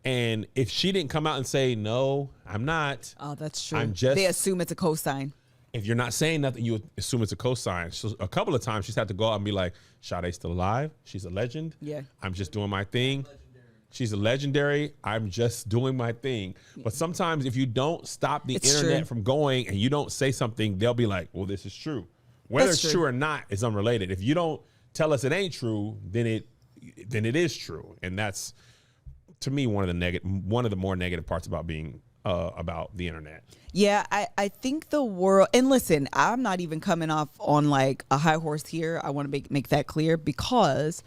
And if she didn't come out and say, no, I'm not. Oh, that's true. I'm just. They assume it's a cosign. If you're not saying nothing, you assume it's a cosign. So a couple of times she's had to go out and be like, Sade's still alive. She's a legend. Yeah. I'm just doing my thing. She's a legendary. I'm just doing my thing. But sometimes if you don't stop the internet from going and you don't say something, they'll be like, well, this is true. Whether it's true or not is unrelated. If you don't tell us it ain't true, then it is true. And that's, to me, one of the more negative parts about being about the internet. Yeah, I think the world, and listen, I'm not even coming off on like a high horse here. I want to make that clear, because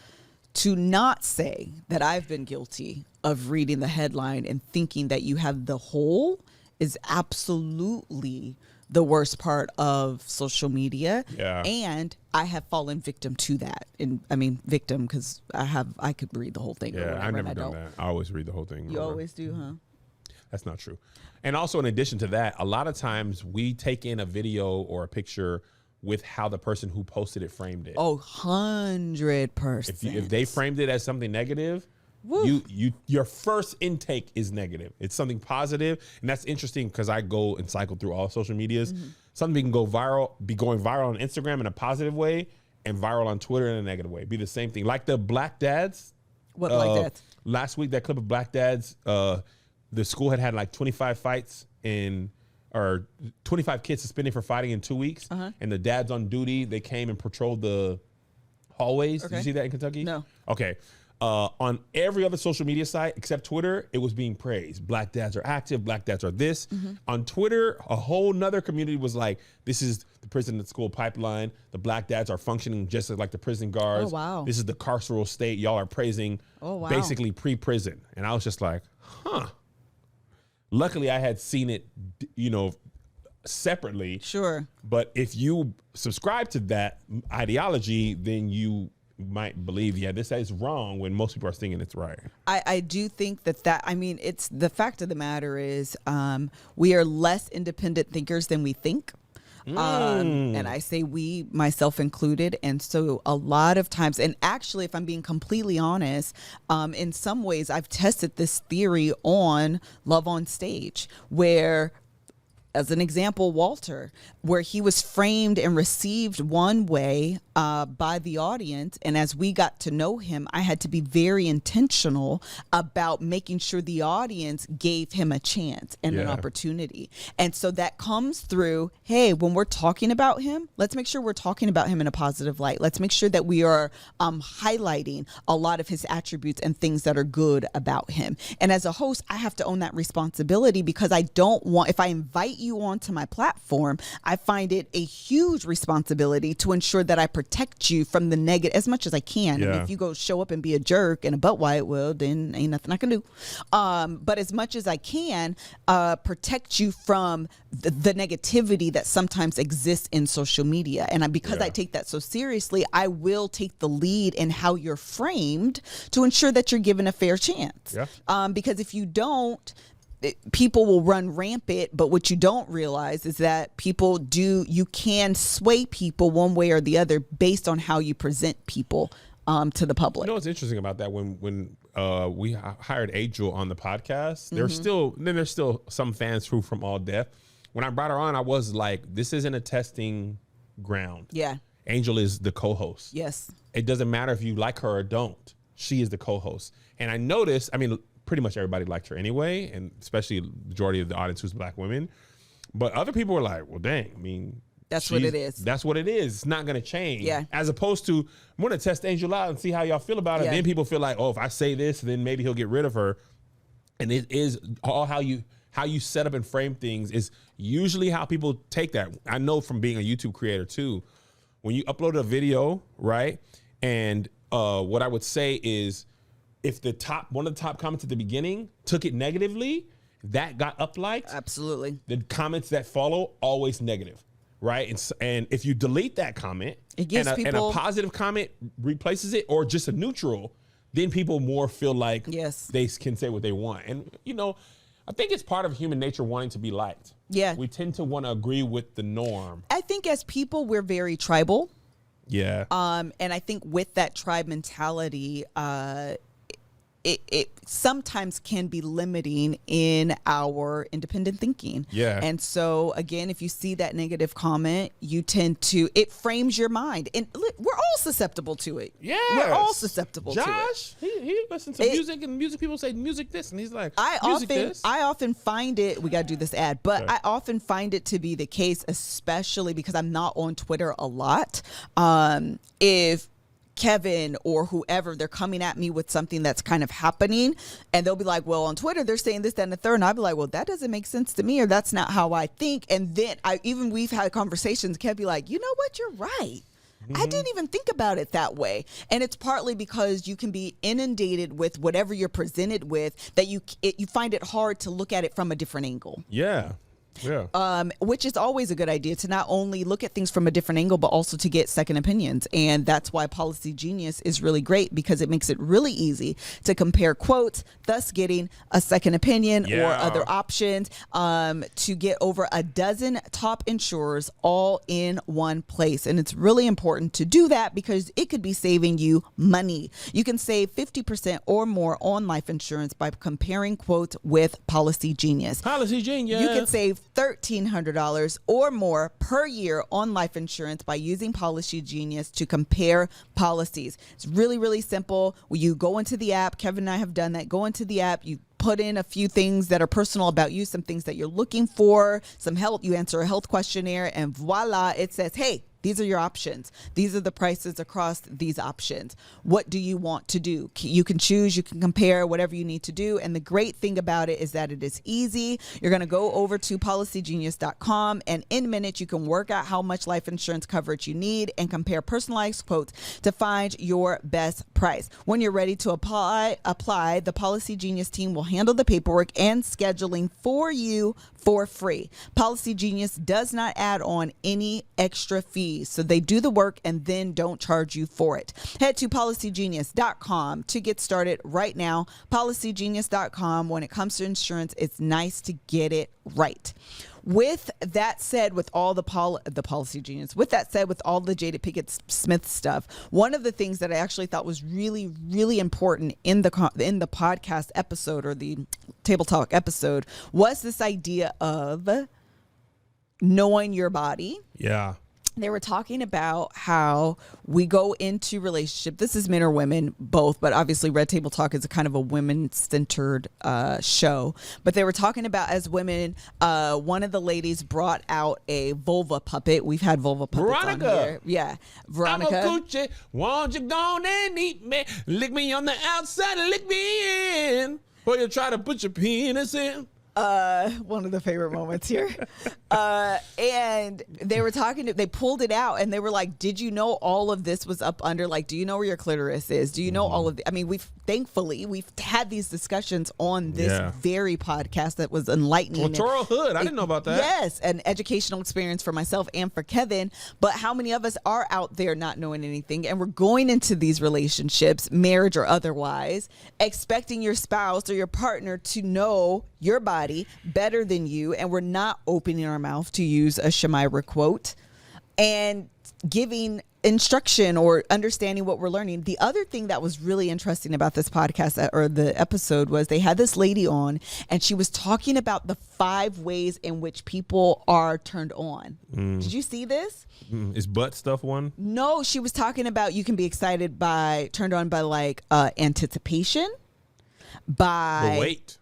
to not say that I've been guilty of reading the headline and thinking that you have the whole is absolutely the worst part of social media. Yeah. And I have fallen victim to that. And I mean victim because I could read the whole thing. Yeah, I've never done that. I always read the whole thing. You always do, huh? That's not true. And also, in addition to that, a lot of times we take in a video or a picture with how the person who posted it framed it. Oh, 100%. If they framed it as something negative, your first intake is negative. It's something positive, and that's interesting because I go and cycle through all social medias. Something can be going viral on Instagram in a positive way, and viral on Twitter in a negative way. Be the same thing, like the Black Dads. What Black Dads? Last week, that clip of Black Dads. The school had like 25 fights or 25 kids suspended for fighting in 2 weeks. And the dads on duty, they came and patrolled the hallways. Did you see that in Kentucky? No. Okay. On every other social media site except Twitter, it was being praised. Black dads are active. Black dads are this. On Twitter, a whole nother community was like, this is the prison to school pipeline. The black dads are functioning just like the prison guards. Oh, wow. This is the carceral state. Y'all are praising basically pre-prison. And I was just like, huh. Luckily, I had seen it, separately. Sure. But if you subscribe to that ideology, then you might believe, this is wrong when most people are thinking it's right. I do think it's the fact of the matter is we are less independent thinkers than we think. And I say we, myself included. And so a lot of times, and actually, if I'm being completely honest, in some ways, I've tested this theory on Love on Stage, where, as an example, Walter, where he was framed and received one way by the audience. And as we got to know him, I had to be very intentional about making sure the audience gave him a chance and an opportunity. And so that comes through, hey, when we're talking about him, let's make sure we're talking about him in a positive light. Let's make sure that we are highlighting a lot of his attributes and things that are good about him. And as a host, I have to own that responsibility, because I don't want, if I invite you onto my platform, I find it a huge responsibility to ensure that I protect you from the negative as much as I can. Yeah. I mean, if you go show up and be a jerk and a butt white, well, then ain't nothing I can do. But as much as I can, protect you from the negativity that sometimes exists in social media. And because I take that so seriously, I will take the lead in how you're framed to ensure that you're given a fair chance. Yeah. Because if you don't, people will run rampant. But what you don't realize is that you can sway people one way or the other based on how you present people to the public. You know what's interesting about that? When we hired Angel on the podcast, there's still some fans who from All Deaf. When I brought her on, I was like, this isn't a testing ground. Yeah. Angel is the co-host. Yes. It doesn't matter if you like her or don't. She is the co-host. And I noticed, I mean, pretty much everybody liked her anyway, and especially the majority of the audience who's black women. But other people were like, well, dang, I mean, that's what it is. That's what it is. It's not going to change. Yeah. As opposed to, I'm going to test Angel out and see how y'all feel about it. Yeah. Then people feel like, oh, if I say this, then maybe he'll get rid of her. And it is all how you set up and frame things is usually how people take that. I know from being a YouTube creator too, when you upload a video, right? And what I would say is if one of the top comments at the beginning took it negatively, that got up-liked. Absolutely. The comments that follow, always negative, right? And if you delete that comment it gives and people a positive comment replaces it, or just a neutral, then people more feel like they can say what they want. And, you know, I think it's part of human nature wanting to be liked. Yeah. We tend to want to agree with the norm. I think as people, we're very tribal. Yeah. And I think with that tribe mentality, it sometimes can be limiting in our independent thinking. Yeah. And so again, if you see that negative comment, it frames your mind, and we're all susceptible to it. Yeah. We're all susceptible to it. Josh, he listens to music, and music people say music this, and he's like, I often find it, we got to do this ad, but okay. I often find it to be the case, especially because I'm not on Twitter a lot. If Kevin or whoever, they're coming at me with something that's kind of happening, and they'll be like, well, on Twitter they're saying this, that, and the third, and I'll be like, well, that doesn't make sense to me, or that's not how I think. And then we've had conversations, Kev be like, you know what, you're right. I didn't even think about it that way. And it's partly because you can be inundated with whatever you're presented with, that you find it hard to look at it from a different angle. Yeah. Yeah. Which is always a good idea, to not only look at things from a different angle, but also to get second opinions. And that's why Policygenius is really great, because it makes it really easy to compare quotes, thus getting a second opinion or other options, to get over a dozen top insurers all in one place. And it's really important to do that because it could be saving you money. You can save 50% or more on life insurance by comparing quotes with Policygenius. Policygenius. You can save $1,300 or more per year on life insurance by using Policygenius to compare policies. It's really, really simple. You go into the app. Kevin and I have done that. Go into the app. You put in a few things that are personal about you, some things that you're looking for, some help. You answer a health questionnaire, and voila, it says, hey, these are your options. These are the prices across these options. What do you want to do? You can choose, you can compare, whatever you need to do. And the great thing about it is that it is easy. You're going to go over to policygenius.com, and in minutes you can work out how much life insurance coverage you need and compare personalized quotes to find your best price. When you're ready to apply, the Policygenius team will handle the paperwork and scheduling for you for free. Policygenius does not add on any extra fees, so they do the work and then don't charge you for it. Head to policygenius.com to get started right now. Policygenius.com. When it comes to insurance, it's nice to get it right. With that said, with all the Policygenius, with that said, with all the Jada Pinkett Smith stuff, one of the things that I actually thought was really, really important in the podcast episode, or the Table Talk episode, was this idea of knowing your body. Yeah. They were talking about how we go into relationship. This is men or women, both, but obviously Red Table Talk is a kind of a women-centered show. But they were talking about, as women, one of the ladies brought out a vulva puppet. We've had vulva puppets on here. Yeah, Veronica. I'm a coochie. Won't you go on and eat me? Lick me on the outside and lick me in. Or you try to put your penis in. One of the favorite moments here. And they were they pulled it out and they were like, did you know all of this was up under, like, do you know where your clitoris is? Do you know all of the, I mean, we've had these discussions on this very podcast that was enlightening. Clitoral hood. I didn't know about that. Yes. An educational experience for myself and for Kevin. But how many of us are out there not knowing anything? And we're going into these relationships, marriage or otherwise, expecting your spouse or your partner to know your body better than you, and we're not opening our mouth, to use a Shemira quote, and giving instruction or understanding what we're learning. The other thing that was really interesting about this podcast or the episode was they had this lady on and she was talking about the 5 ways in which people are turned on. Did you see this? Is butt stuff one? No, she was talking about you can be turned on by like anticipation, by The weight.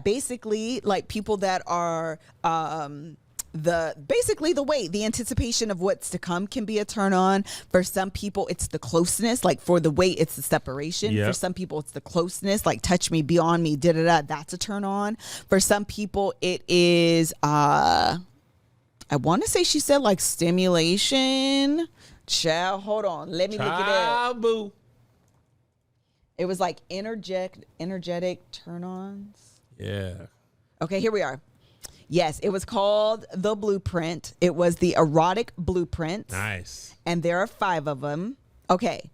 Basically like people that are the weight, the anticipation of what's to come can be a turn on. For some people it's the closeness, like for the weight it's the separation. For some people it's the closeness, like touch me, be on me, that's a turn on. For some people it is I want to say she said like stimulation. Child, hold on, let me look it up. Boo. It was like energetic turn-ons. Yeah. Okay, here we are. Yes, it was called The Blueprint. It was the Erotic Blueprint. Nice. And there are 5 of them. Okay.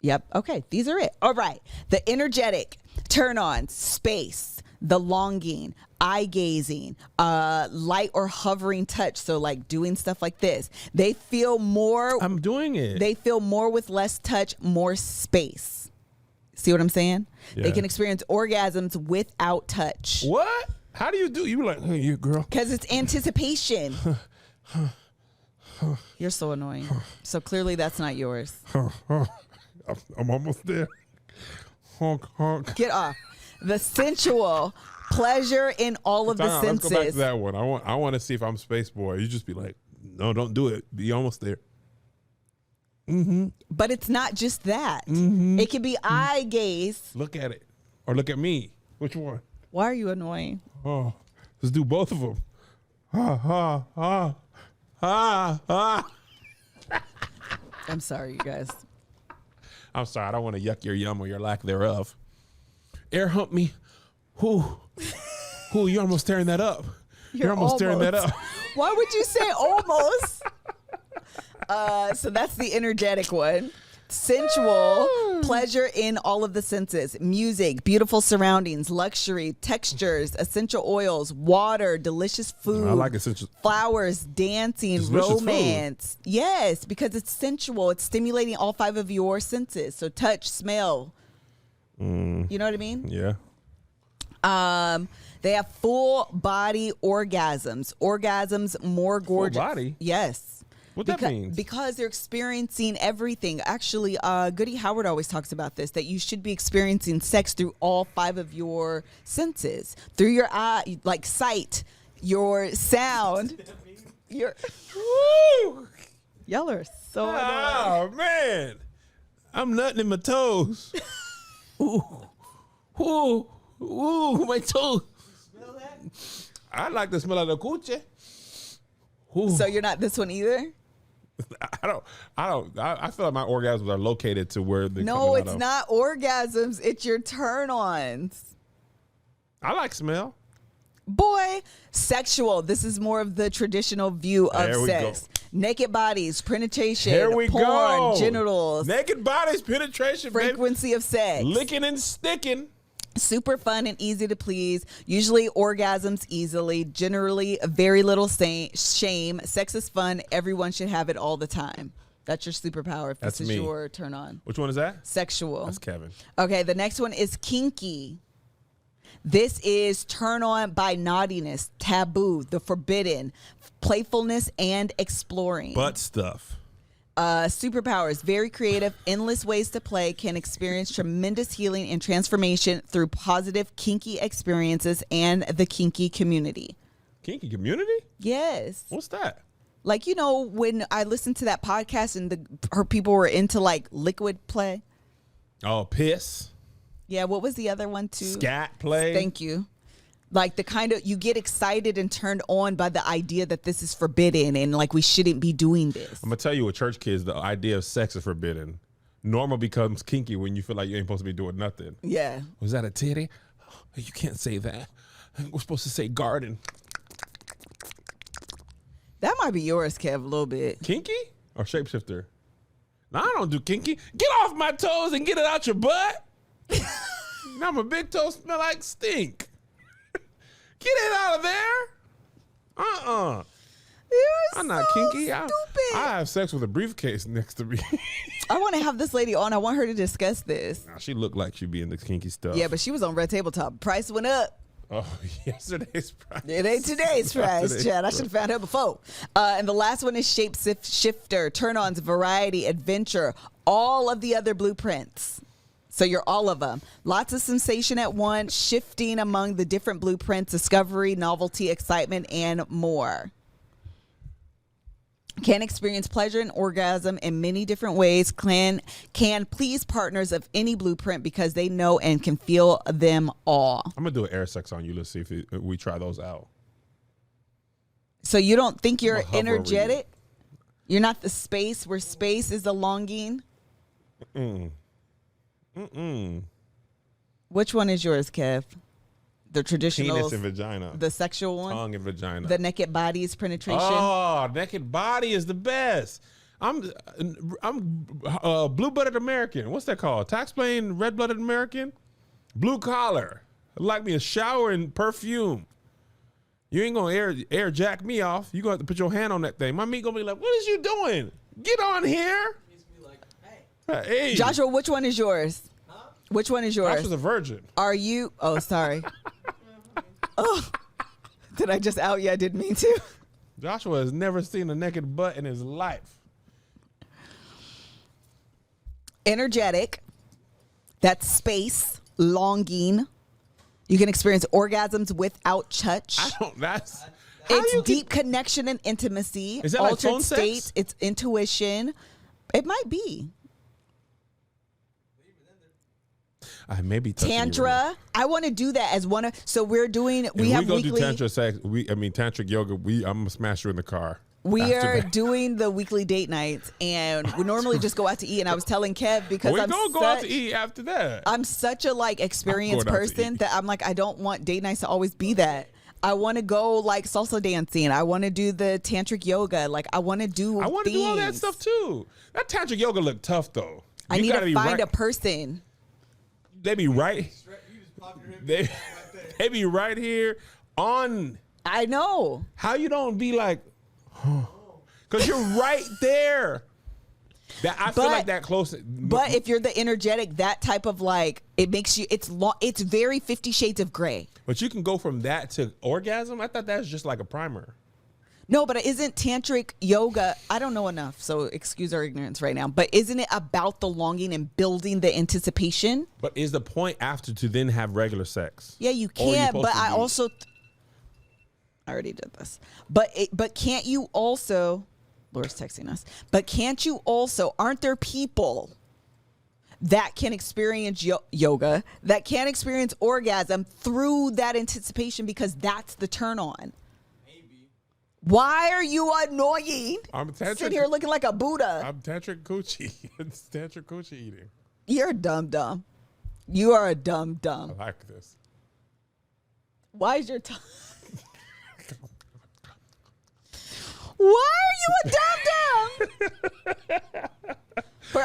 Yep. Okay, these are it. All right. The energetic turn-on, space. The longing, eye gazing, light or hovering touch. So like doing stuff like this. They feel more. I'm doing it. They feel more with less touch, more space. See what I'm saying? Yeah. They can experience orgasms without touch. What? How do you do? You were like, hey, you girl. Because it's anticipation. You're so annoying. So clearly that's not yours. I'm almost there. Honk, honk. Get off. The sensual pleasure in all of the senses. Let's go back to that one. I want to see if I'm Space Boy. You just be like, no, don't do it. Be almost there. But it's not just that. It can be eye gaze. Look at it. Or look at me. Which one? Why are you annoying? Oh, let's do both of them. I'm sorry, you guys. I'm sorry. I don't want to yuck your yum or your lack thereof. Air hump me. Whoo. You're almost tearing that up. You're almost tearing that up. Why would you say almost? So that's the energetic one. Sensual, pleasure in all of the senses. Music, beautiful surroundings, luxury, textures, essential oils, water, delicious food. I like essential. Flowers, dancing, Delicious romance. Food. Yes, because it's sensual. It's stimulating all 5 of your senses. So touch, smell. You know what I mean? Yeah. They have full body orgasms. Orgasms more gorgeous. Full body? Yes. What that means? Because they're experiencing everything. Actually, Goody Howard always talks about this, that you should be experiencing sex through all 5 of your senses. Through your eye, like sight, your sound. Your woo! Y'all are so annoying. Oh, man. I'm nutting in my toes. Ooh, my toes. Smell that? I like the smell of the coochie. So you're not this one either? I feel like my orgasms are located to where they're No, it's not orgasms. It's your turn-ons. I like smell. Boy, sexual. This is more of the traditional view of There we sex. go. Naked bodies, penetration, Here we porn, go. genitals, Naked bodies, penetration, frequency of sex. baby. Licking and sticking. Super fun and easy to please. Usually orgasms easily. Generally very little shame. Sex is fun. Everyone should have it all the time. That's your superpower if That's this is me. your turn on. Which one is that? Sexual. That's Kevin. Okay, the next one is kinky. This is turn on by naughtiness, taboo, the forbidden, playfulness, and exploring. Butt stuff. Superpowers, very creative, endless ways to play, can experience tremendous healing and transformation through positive kinky experiences and the kinky community. Kinky community? Yes. What's that? Like, you know, when I listened to that podcast and her people were into like liquid play. Oh, piss. Yeah, what was the other one too? Scat play. Thank you. Like the kind of, you get excited and turned on by the idea that this is forbidden and like we shouldn't be doing this. I'm gonna tell you, with church kids, the idea of sex is forbidden. Normal becomes kinky when you feel like you ain't supposed to be doing nothing. Yeah. Was that a titty? You can't say that. We're supposed to say garden. That might be yours, Kev, a little bit. Kinky or shapeshifter? No, I don't do kinky. Get off my toes and get it out your butt. Now my big toes smell like stink. Get it out of there. I'm not kinky. Stupid. I have sex with a briefcase next to me. I want to have this lady on. I want her to discuss this. Now, she looked like she'd be in the kinky stuff. Yeah, but she was on Red Tabletop. Price went up. Oh, yesterday's price. It ain't today's price, Chad. I should have found her before. And the last one is shapeshifter, turn-ons, variety, adventure, all of the other blueprints. So you're all of them. Lots of sensation at once, shifting among the different blueprints, discovery, novelty, excitement, and more. Can experience pleasure and orgasm in many different ways. Can please partners of any blueprint because they know and can feel them all. I'm going to do an air sex on you. Let's see if we try those out. So you don't think you're hover over energetic? You're not the space where space is the longing? Which one is yours, Kev? The traditional, penis and vagina. The sexual one, tongue and vagina. the naked body's penetration. Oh, naked body is the best. I'm blue-blooded American. What's that called? Tax-paying red-blooded American? Blue collar. I'd like me a shower and perfume. You ain't gonna air jack me off. You gonna have to put your hand on that thing. My meat gonna be like, what is you doing? Get on here. He's gonna be like, hey. Hey. Joshua, which one is yours? Huh? Which one is yours? Joshua's a virgin. Are you? Oh, sorry. Oh, did I just out you? I didn't mean to. Joshua has never seen a naked butt in his life. Energetic. That's space. Longing. You can experience orgasms without touch. It's deep connection and intimacy. Is that like altered phone sex? states. It's intuition. It might be. I may be touching you right Tantra. I want to do that as one of. So we're doing. We now. have If we go weekly. do tantra sex. Tantric yoga. I'm gonna smash you in the car. We after are that. doing the weekly date nights, and we normally just go out to eat. And I was telling Kev because We're I'm gonna go out to eat after that. I'm such a like experienced going out to person eat. that I'm like, I don't want date nights to always be that. I want to go like salsa dancing. I want to do the tantric yoga. Like I want to do. I want to do all that stuff too. That tantric yoga look tough though. I You need gotta to be find right. a person. They be right. You just pop your hip They, right there. they be right here on. I know. How you don't be like, because you're right there. That I feel But- like that close. But if you're the energetic, that type of like, it makes you. It's long. It's very 50 Shades of Grey. But you can go from that to orgasm. I thought that was just like a primer. No, but isn't tantric yoga? I don't know enough, so excuse our ignorance right now. But isn't it about the longing and building the anticipation? But is the point after to then have regular sex? Yeah, you Or are you can. supposed But to I be- also, I already did this. But can't you also? Laura's texting us. But can't you also? Aren't there people that can experience yoga, that can experience orgasm through that anticipation because that's the turn on? Why are you annoying? I'm Sitting here looking like a Buddha. I'm tantric coochie. It's tantric coochie eating. You're a dumb. You are a dumb. I like this. Why is your tongue? Why are you a dumb?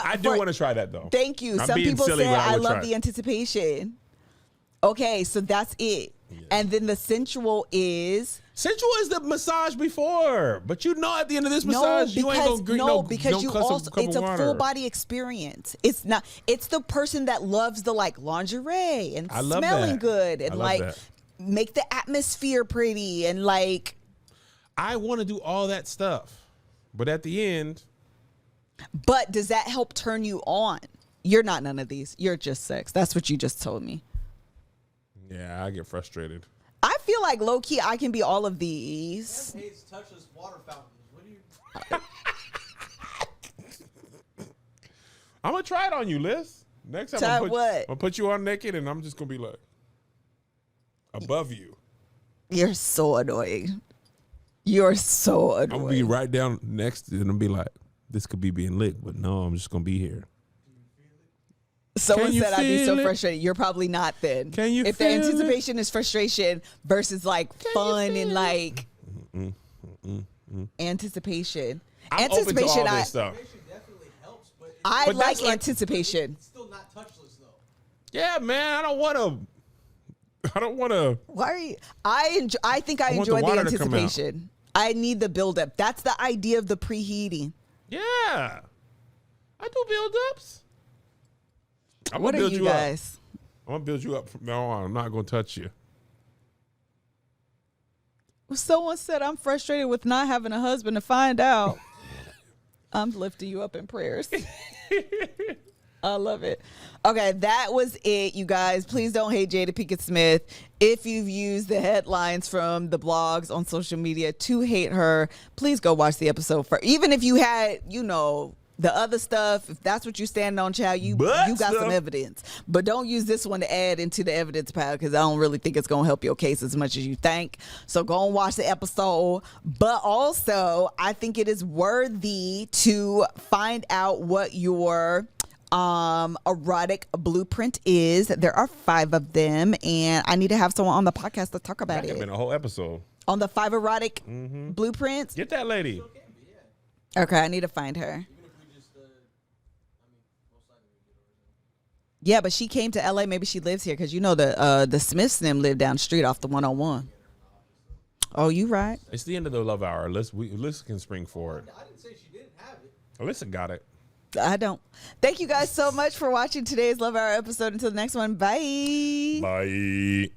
I do want to try that though. Thank you. I'm Some being people silly, say but I would love try. the anticipation. Okay, so that's it. Yeah. And then the sensual is Sensual is the massage before, but you know at the end of this no, massage, you ain't because gonna greet no, because no you cuss also cup it's of a water. full body experience. It's not. It's the person that loves the like lingerie and I love smelling that. good I and love like that. make the atmosphere pretty and like. I want to do all that stuff, but at the end, But does that help turn you on? You're not none of these. You're just sex. That's what you just told me. yeah, I get frustrated. I feel like low key I can be all of these. Kev hates touchless water fountains. What do you? I'm gonna try it on you, Liz. Next time Try I'm what? gonna put you on naked, and I'm just gonna be like above you. You're so annoying. You're so I'm gonna be annoying. right down next, and I'm be like, this could be being licked, but no, I'm just gonna be here. Someone Can you said I'd be so feel it? frustrated. You're probably not then. Can you if the feel it? anticipation is frustration versus like fun and like anticipation. I'm open to all this stuff. Definitely helps, but I But that's like like- anticipation. it's still not touchless though. Yeah, man, I don't want to. Why are you? I think I want the enjoy the water to come out. anticipation. I need the buildup. That's the idea of the preheating. Yeah, I do build-ups. I'm What gonna are build you up. guys? I'm gonna build you up from now on. I'm not gonna touch you. Someone said I'm frustrated with not having a husband to find out. I'm lifting you up in prayers. I love it. Okay, that was it, you guys. Please don't hate Jada Pinkett Smith. If you've used the headlines from the blogs on social media to hate her, please go watch the episode for. Even if you had, the other stuff, if that's what you stand on, child, you got some evidence. But don't use this one to add into the evidence pile because I don't really think it's going to help your case as much as you think. So go and watch the episode. But also, I think it is worthy to find out what your erotic blueprint is. There are 5 of them, and I need to have someone on the podcast to talk about That could have it. been a whole episode. On the 5 erotic blueprints. Get that lady. Okay, I need to find her. Yeah, but she came to LA. Maybe she lives here because the Smiths and them live down the street off the 101. Oh, you right. It's the end of the love hour. Alyssa can spring forward. I didn't say she didn't have it. Alyssa got it. I don't. Thank you guys so much for watching today's Love Hour episode. Until the next one, bye. Bye.